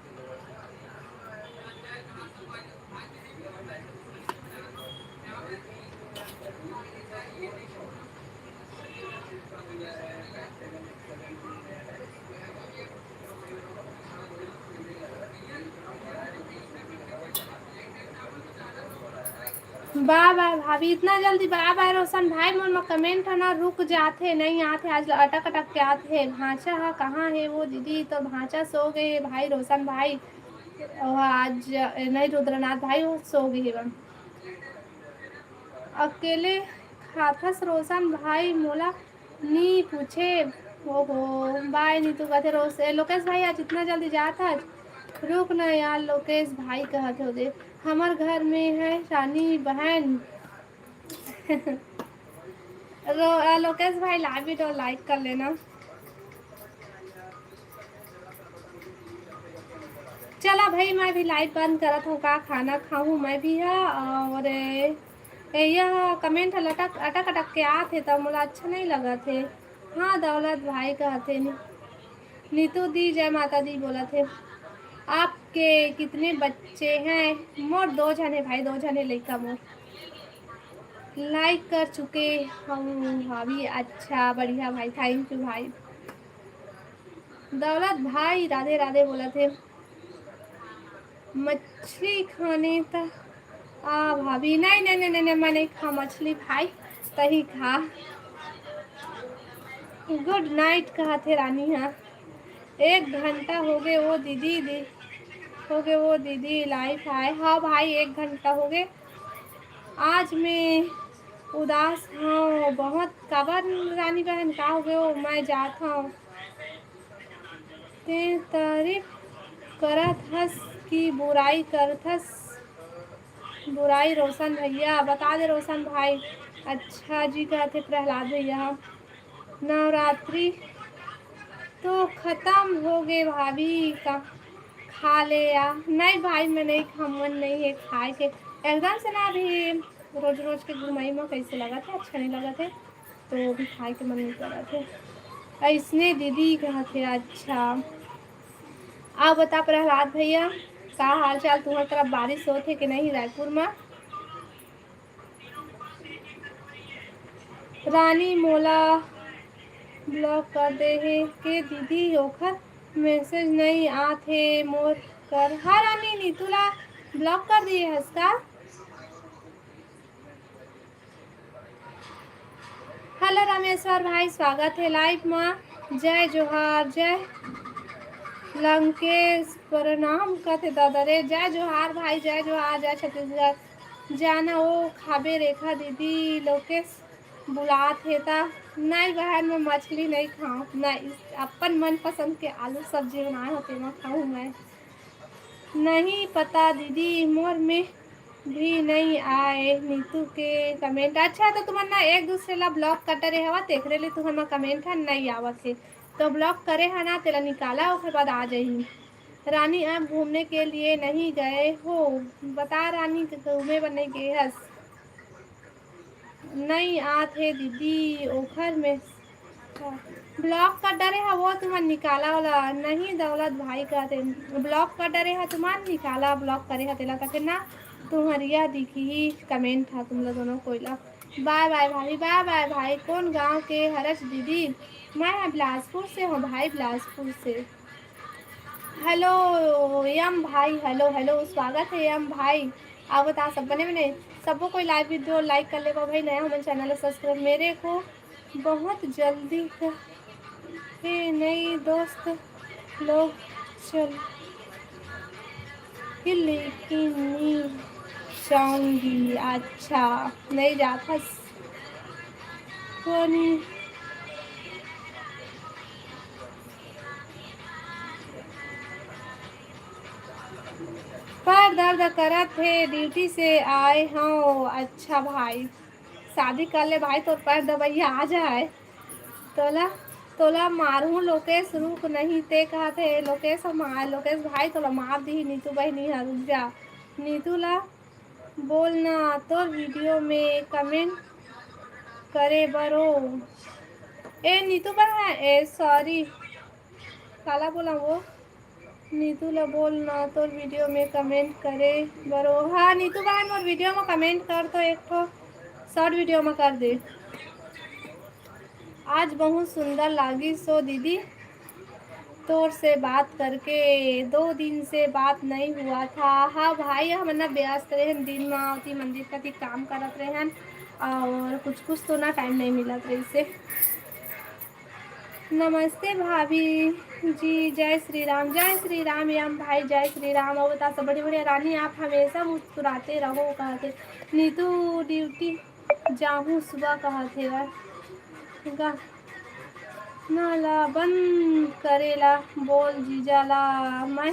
बाय बाय भाभी, इतना जल्दी बाय बाय रोशन भाई, मोर में कमेंट है ना रुक जाते नहीं आते, आज अटक अटक के आते। भांचा है कहाँ है वो दीदी, तो भांचा सो गए भाई रोशन भाई, और आज नहीं रुद्रनाथ भाई वो सो गए बन। अकेले खाथस रोशन भाई मोला नी पूछे। ओहो बाय नी तू कहते रोज लोकेश भाई आज इतना जल्दी जाता। रुक ना यार लोकेश भाई कहते हो दे, हमार घर में है रानी बहन। लोकेश भाई लाइव वीडियो लाइक कर लेना। चला भाई मैं भी लाइव बंद करत हूँ, का खाना खाऊं मैं भी है, और यह कमेंट लटक अटक अटक के आते तो मुझे अच्छा नहीं लगा थे। हाँ दौलत भाई कहते नीतू दी जय माता दी बोला थे। आपके कितने बच्चे हैं? मोर 2 जने भाई, 2 जने लड़का मोर। लाइक कर चुके हम भाभी, अच्छा बढ़िया भाई, थैंक यू भाई। दौलत भाई राधे राधे बोला थे। मछली खाने तक आ भाभी, नहीं नहीं नहीं नहीं मैं नहीं खा मछली भाई, तही खा। गुड नाइट कहा थे रानी। हाँ 1 घंटा हो गए वो दीदी हो गए वो दीदी लाइफ आए। हाँ भाई 1 घंटा हो गए। आज मैं उदास हूँ बहुत, काबर रानी बहन का हो गए हो? मैं जाता हूँ। ते तारीफ करत हस की बुराई करत हस? बुराई रोशन भैया बता दे रोशन भाई। अच्छा जी कहते प्रहलाद भैया। नवरात्रि तो खत्म हो गए भाभी का, खा ले या नहीं भाई, मैं नहीं खा, मन नहीं है खाए के एकदम से ना। अभी रोज रोज के घुमाई में कैसे लगा थे, अच्छा नहीं लगा थे, तो भी खाए के मन नहीं कर रहा थे। ऐसने दीदी कहा थे। अच्छा आप बता प्रहलाद भैया, का हाल चाल? तुम्हारी तरफ बारिश होते कि नहीं रायपुर में? रानी मोला ब्लॉक कर दे है के दीदी, ओखर मैसेज नहीं आते मोर कर। हाँ रानी नीतूला ब्लॉक कर दिए हस का? हेलो रामेश्वर भाई, स्वागत है लाइव में। जय जोहार, जय लंकेश प्रणाम कहते दादा रे। जय जोहार भाई, जय जोहार, जय छत्तीसगढ़। जाना वो खाबे रेखा दीदी लोकेश बुला थे ता। नहीं बहन मैं मछली नहीं खाऊँ, नहीं अपन मनपसंद के आलू सब्जी बनाए होते मैं खाऊँ। मैं नहीं पता दीदी, मोर में भी नहीं आए नीतू के कमेंट। अच्छा तो तुम्हारा ना एक दूसरे ला ब्लॉक कटे रहे हवा, देख रहे तुम्हारा कमेंट है नहीं आवत है, तो ब्लॉक करे है ना तेरा निकाला, उसके बाद आ जाही। रानी आप घूमने के लिए नहीं गए हो? बता रानी घूमे पर नहीं गए हस? नहीं आते दीदी ओखर में ब्लॉक कर डरे है वो तुम्हार निकाला वाला नहीं। दौलत भाई कहते ब्लॉक कर डरे है तुम्हार निकाला, ब्लॉक करे है तेला तक ना तुम्हारिया दिखी ही कमेंट था तुम लोग दोनों कोयला। बाय बाय भाई, बाय बाय भाई। कौन गांव के हरस दीदी? मैं बिलासपुर से हूँ भाई, बिलासपुर से। हेलो यम भाई, हेलो हेलो स्वागत है यम भाई। आप बता सब बने बने सबको कोई लाइव वीडियो लाइक कर लेगा भाई, नया हमारे चैनल सब्सक्राइब मेरे को बहुत जल्दी है। नई दोस्त लोग चल लेकिन नहीं जाऊंगी। अच्छा नहीं जाता कोनी। पर दर्द करत है, ड्यूटी से आए हो। अच्छा भाई शादी कर ले भाई, तो पैर दबैया आ जाए। तोला तोला मारू लोकेश, रुक नहीं ते कहा थे लोकेश मार लोकेश भाई तोला मार दी। नीतू बहनी है रुक जा। नीतू ला बोलना तो वीडियो में कमेंट करे बरो। ए नीतू बहन ए सॉरी काला बोला वो। नीतू ला बोलना तो वीडियो में कमेंट करे बरो। हाँ नीतू बहन और वीडियो में कमेंट कर तो एक तो शॉर्ट वीडियो में कर दे। आज बहुत सुंदर लागी सो दीदी तोर से बात करके। 2 दिन से बात नहीं हुआ था। हाँ भाई हम ना व्यस्त रहे दिन में अति मंदिर का काम करत रहे हैं और कुछ कुछ तो ना टाइम नहीं मिलत रही से। नमस्ते भाभी जी, जय श्री राम। जय श्री राम यम भाई, जय श्री राम। और बता सब बड़ी बड़ी रानी आप हमेशा मुस्कुराते रहो कहते। नीतू ड्यूटी जाऊँ सुबह कहते गा नाला बंद करेला बोल जीजाला मैं।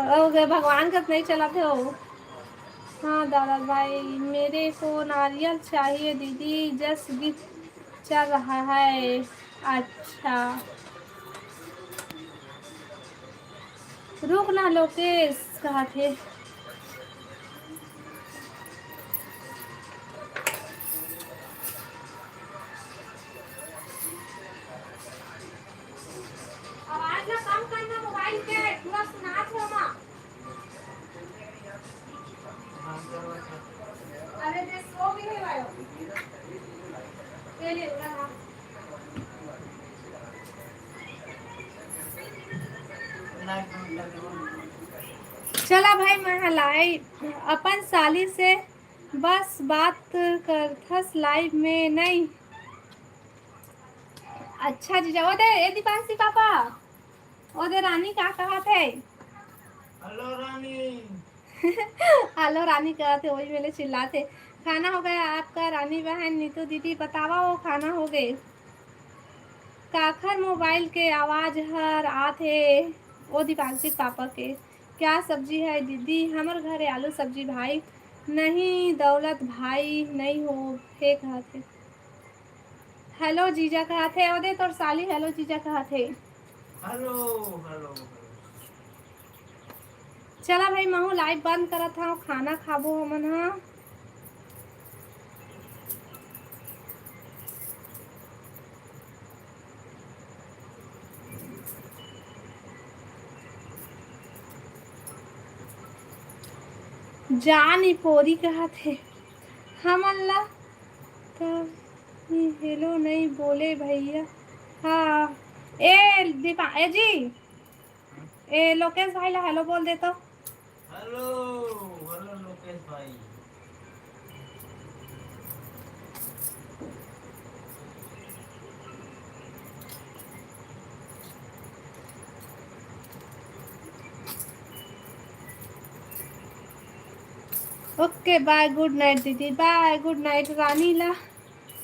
हो गए भगवान का नहीं चलाते हो। हाँ दादा भाई मेरे को नारियल चाहिए दीदी, जस्ट गिफ्ट चल रहा है। अच्छा रुक ना लोकेश कहा थे। आवाज ना कम करना मोबाइल के, पूरा सुना छो मां। अरे दे सो भी नहीं वायो ले उड़ा। चला भाई मैं लाई अपन साली से बस बात करथस लाइव में नहीं। अच्छा जीजा वो दे ए दीपांशी पापा ओ दे रानी का कहा थे। हेलो रानी। हेलो रानी कहा थे वही मेरे चिल्लाते। खाना हो गया आपका रानी बहन नीतू दीदी बतावा वो खाना हो गए। काखर मोबाइल के आवाज हर आते ओ दीपांशी पापा के। क्या सब्जी है दीदी हमारे घर आलू सब्जी भाई। नहीं दौलत भाई नहीं हो हे कहा थे। हेलो जीजा कहा थे ओदे तोर साली हेलो जीजा कहा थे। Hello hello. चला भाई महू लाइव बंद करा था खाना खाबो हमन हा। जानी पोरी कहा थे हम अल्लाह तो हेलो नहीं बोले भैया। हाँ ए दीपा ए जी ए लोकेश भाई ला हेलो बोल दे तो। हेलो हेलो लोकेश भाई। ओके बाय गुड नाइट दीदी बाय गुड नाइट रानी ला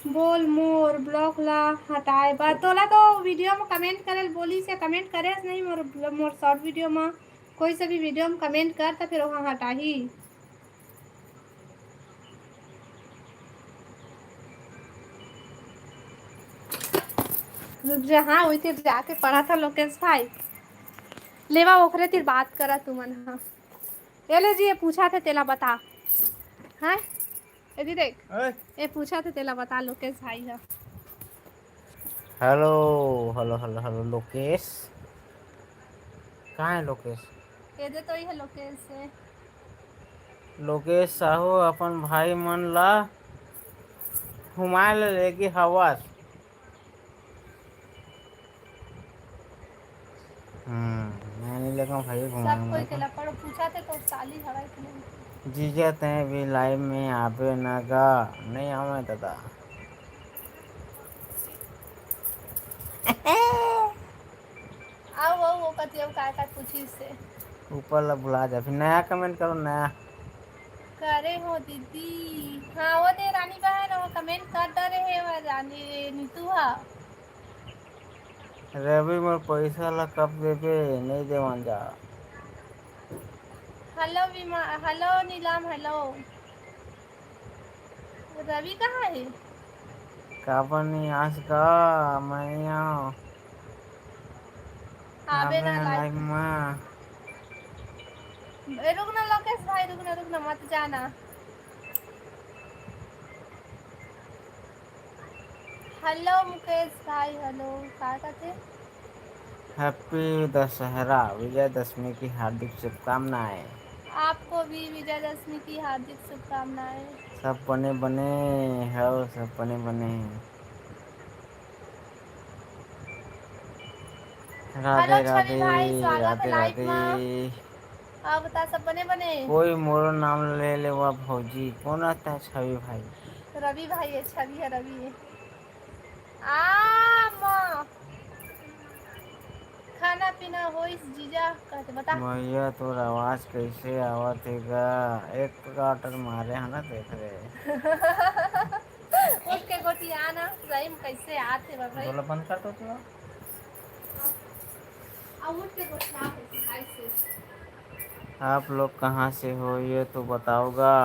बोल मोर ब्लॉग ला हटाए बा तोला तो वीडियो में कमेंट करे बोली से कमेंट करे नहीं मोर मोर शॉर्ट वीडियो में कोई सा भी वीडियो में कमेंट कर तो फिर वहाँ हटा ही। जहाँ हुई थी जाके पढ़ा था लोकेश भाई लेवा ओखरे तिर बात करा तुमन। हाँ ये ले जी ये पूछा थे तेला बता। हाँ यदि देख ये पूछा थे तेला बता लोकेश भाई है। Hello hello hello hello Lokesh. कहाँ है लोकेश? ये दे तो ही है लोकेश से। लोकेश साहू अपन भाई मन ला घुमाए ले लेगी हवस। मैं नहीं लेगा भाई सब कोई घुमाऊंगा के ला पढ़ पूछा थे तो साली हवाई के नहीं। जीजा तय भी लाइव में आवे न गा। नहीं आवे दादा। आओ आओ वो कती अब काय काय पूछी से ऊपर ला बुला जा, फिर नया कमेंट करो नया। करे हो दीदी। हाँ वो दे रानी बहन वो कमेंट कर डरे है वो रानी नीतू हा। रवि मोर पैसा ला कब देबे? नहीं देवन जा। हेलो विमा, हेलो नीलम, हेलो। रवि कहाँ है? काबर नहीं आज का मैं आओ आवे आवे ना न लाइव लाइव। में। रुक ना लोकेश भाई, रुक ना मत जाना। हेलो मुकेश भाई, हेलो क्या कहते? हैप्पी दशहरा, विजयदशमी की हार्दिक शुभकामनाएं। आपको भी विजयदशमी की हार्दिक शुभकामनाएं। सब बने बने हो, सब बने बने। हेलो राधे छवि राधे। भाई, स्वागत है राधे लाइव राधे। में। आप बता सब बने बने? कोई मोरो नाम ले ले वह भौजी कौन आता है? छवि भाई। रवि भाई है, छवि है, रवि है। आ माँ खाना पीना होइस जीजा कहते बता। भैया तोर आवाज कैसे आवत है गा? एक काटर मारे है ना, देख रहे। उठ के गोटिया ना सही में कैसे आते बा भाई। बोला बंद कर दो तो। अब उठ के गोटिया कैसे? आप लोग कहाँ से हो ये तो बताओगा।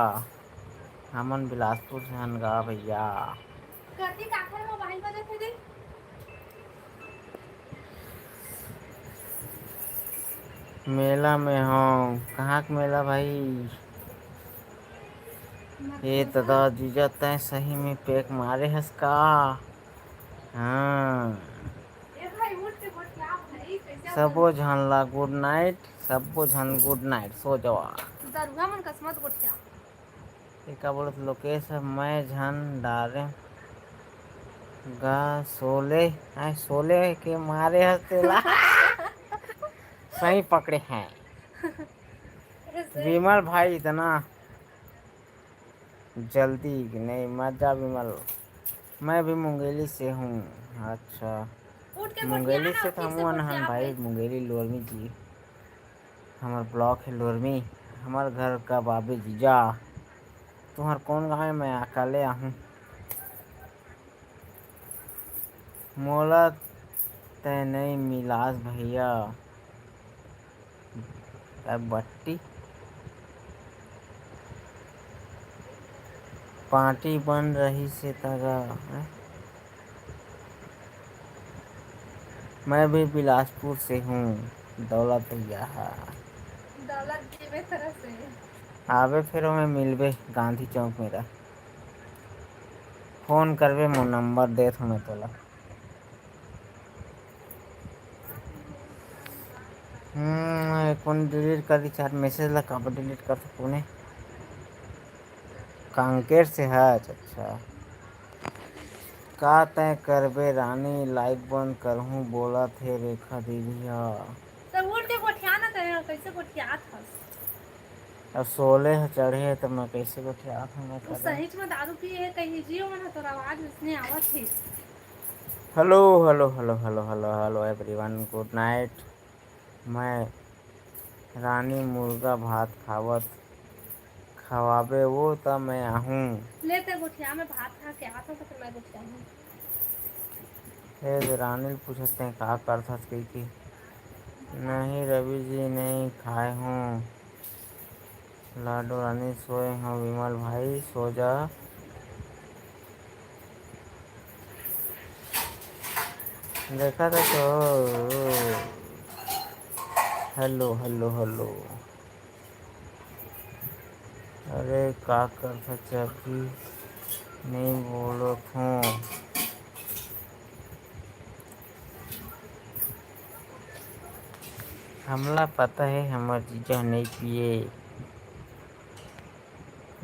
हमन बिलासपुर से हन गा भैया। करती काकर मोबाइल बजे थे दी। मेला में हूँ। कहाँ का मेला भाई? ये दादा जीजा तय सही में पेक मारे हस का? हाँ। ए भाई उठ के गोटिया भाई कैसे बोल। सबो झन ला गुड नाइट। सबो झन गुड नाइट, सो जावा। दरुआ मन कसमत गोटिया। ये का बोलत लोकेश मैं झन डारे गा सोले। सोले के मारे हंसते ला। सही पकड़े हैं ऐसे विमल भाई। इतना जल्दी नहीं मत जा विमल। मैं भी मुंगेली से हूँ। अच्छा उठ के गोटिया मुंगेली ना से तो फिर से हम हन गोटिया भाई। भाई। मुंगेली लोरमी जी हमार ब्लॉक है लोरमी। हमार घर का बाबे जीजा। तुम्हार कौन गाँव है? मैं अकेले आहूँ। मोला तय नहीं मिलास भैया। अब बट्टी पार्टी बन रही से तगा है? मैं भी बिलासपुर से हूँ। दौलत भैया है। दौलत जी में तरह से आवे फिर हमें मिलबे गांधी चौक मेरा। फोन करबे मोर नंबर देत हूँ मैं तोला। कौन डिलीट कर दी चार मैसेज ला? काबर डिलीट कर तूने? कांकेर से है? अच्छा का तय करबे रानी लाइव बंद करहूँ बोला थे रेखा दीदी हा। तो उठ के गोटिया ना करे कैसे गोटिया था। अब 16 चढ़े है तो मैं कैसे बैठे मैं वो करें। सही में दारू पिए है कहीं जियो मन तो आवाज उसने आवत थी। Hello hello hello hello hello hello everyone good night. मैं रानी मुर्गा भात खावत खवाबे वो तब मैं आहूँ। लेते गोटिया में भात खा के आता तो मैं गोटिया हूँ। हे रानी पूछते हैं का करता कही की। नहीं रवि जी नहीं खाए हूँ। लाडो रानी सोए हूँ। विमल भाई सो जा। देखा था तो। Hello hello hello. अरे का करता अभी नहीं बोलो हूँ। हमला पता है हमार जीजा नहीं पिए।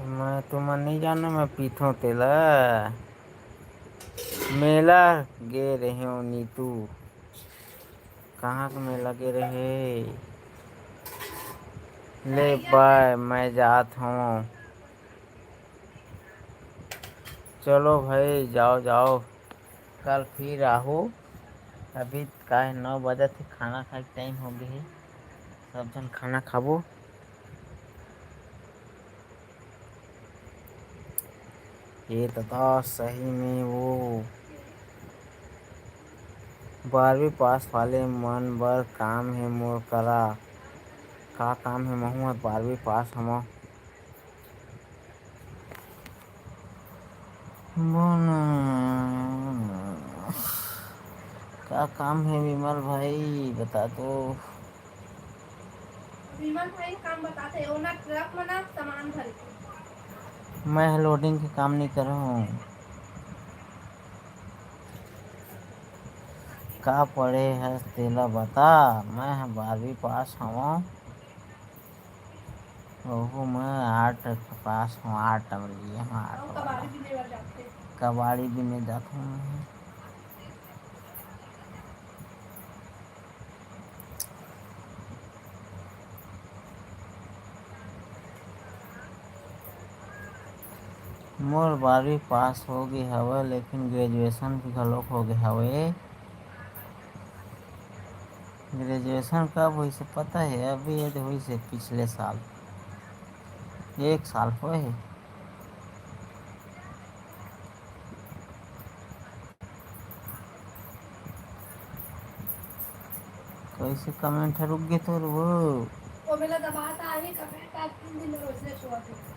मैं तुम नहीं जानो मैं पीथो तेला। मेला गे रहे हो नीतू। कहाँ का मेला गे रहे? ले बाय, मैं जात हूँ। चलो भाई, जाओ जाओ, कल फिर आहू। अभी का 9 बजे थे, खाना खाए के टाइम हो गए है। सब जन खाना खाबो। ये तो सही में वो 12वीं पास वाले मन बर काम है मोर करा। का काम है, महू 12वीं पास हम। क्या काम है विमल भाई, बता दो। विमल भाई काम बताते हो ना, ट्रक में ना सामान भर के। मैं लोडिंग के काम नहीं कर रहा हूँ। का पढ़े है तेला बता। मैं 12वीं पास हूँ। ओहो, मैं 8 पास हूँ। 8 लिए हूँ, 8 वाला। कबाड़ी भी लेकर जाते। कबाड़ी भी नहीं जाता हूँ मैं। मोर 12वीं पास हो गई हवे, लेकिन ग्रेजुएशन भी घलोक हो गए हवे। ग्रेजुएशन कब हुई से पता है? अभी ये हुई से पिछले साल, 1 साल हुए है। कैसे कमेंट रुक गए तो वो? वो मेरा दबाता है कमेंट, आज 3 दिन रोज हुआ थे।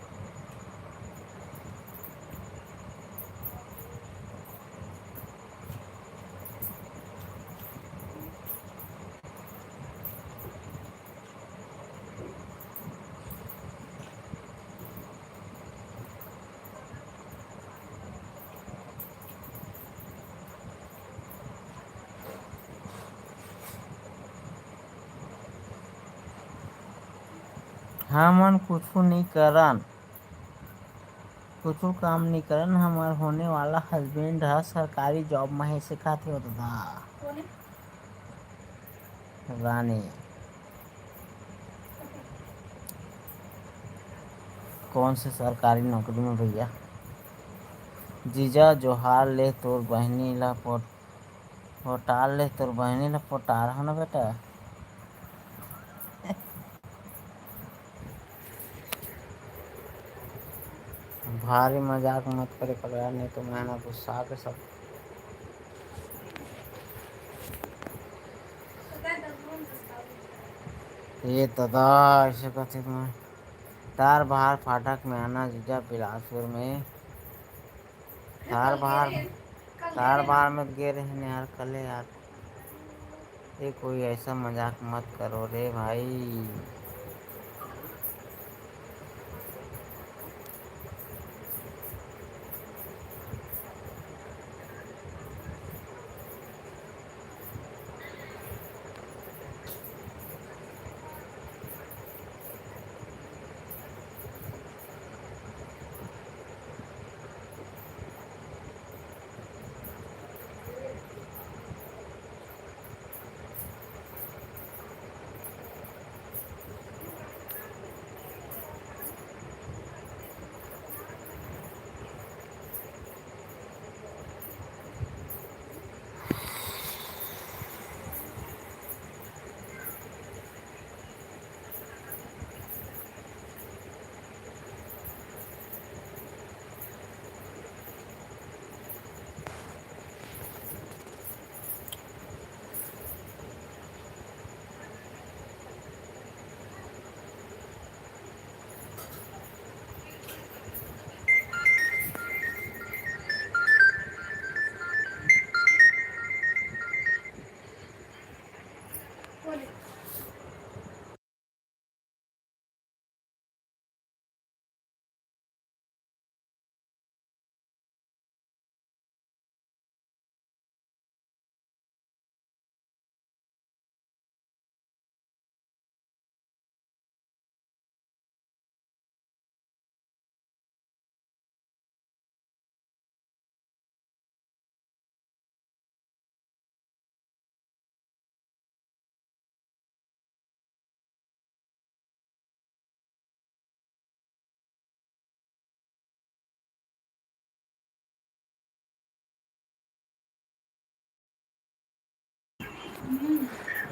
हमन कुछ नहीं करन, कुछ काम नहीं करन। हमार होने वाला हस्बैंड है सरकारी जॉब में है, सिखाते हो दादा कौन है? रानी। कौन से सरकारी नौकरी में भैया? जीजा जोहार ले, तोर बहनी ला पोटार ले, तोर बहनी ला पोटार हो ना बेटा। भारी मजाक मत करे करो यार, नहीं तो मैं ना गुस्सा के सब। पता है 10 ये दादा ऐसे कहते तुम्हें। तार बाहर फाटक में आना जीजा, बिलासपुर में। तार बाहर तार बाहर मत गे रहे यार कल यार। ये कोई ऐसा मजाक मत करो रे भाई।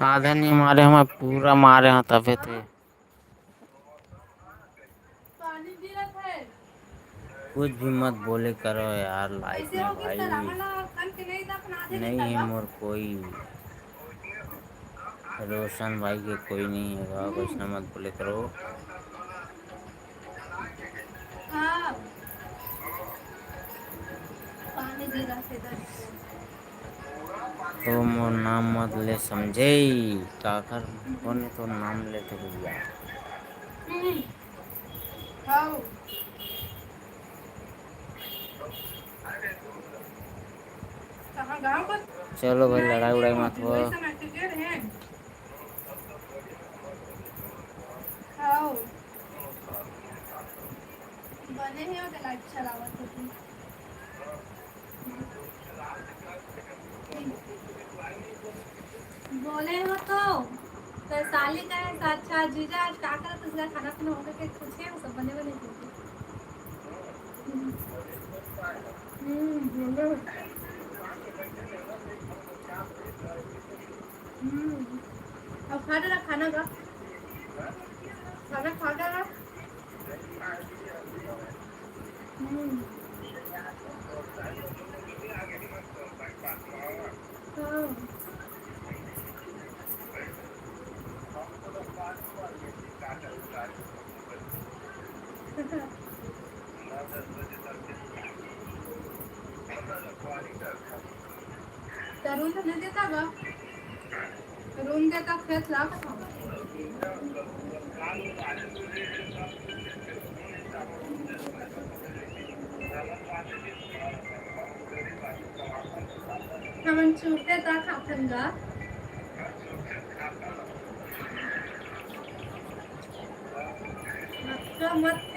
आधे नहीं मारे हमें पूरा मारे हैं तबे थे। पानी गिरत है। कुछ भी मत बोले करो यार लाइफ ऐसे में होगी भाई। सर हमला कल के नहीं था अपना आधे नहीं है निकलवा। मोर कोई। रोशन भाई के कोई नहीं है, कुछ ना मत बोले करो। हाँ पानी गिरत है इधर। तो मोर नाम मत ले समझे। काकर होने तो नाम लेते भैया। हाँ कहाँ गाँव को चलो भाई नहीं लड़ाई नहीं उड़ाई मत होती हो। वही समय टिकट है। हाँ बने हैं और लाइट चलावत होती। बोले हो तो साली का है अच्छा जीजा आज का कर तो खाना पीना होगा के पूछे हम सब बने बने थे। बोलो। अब खा जरा खाना का खाना खा जरा। हाँ रूम तो नहीं देता गा। रूम देता खेत ला हम छूटे ता खातंगा। अच्छा मत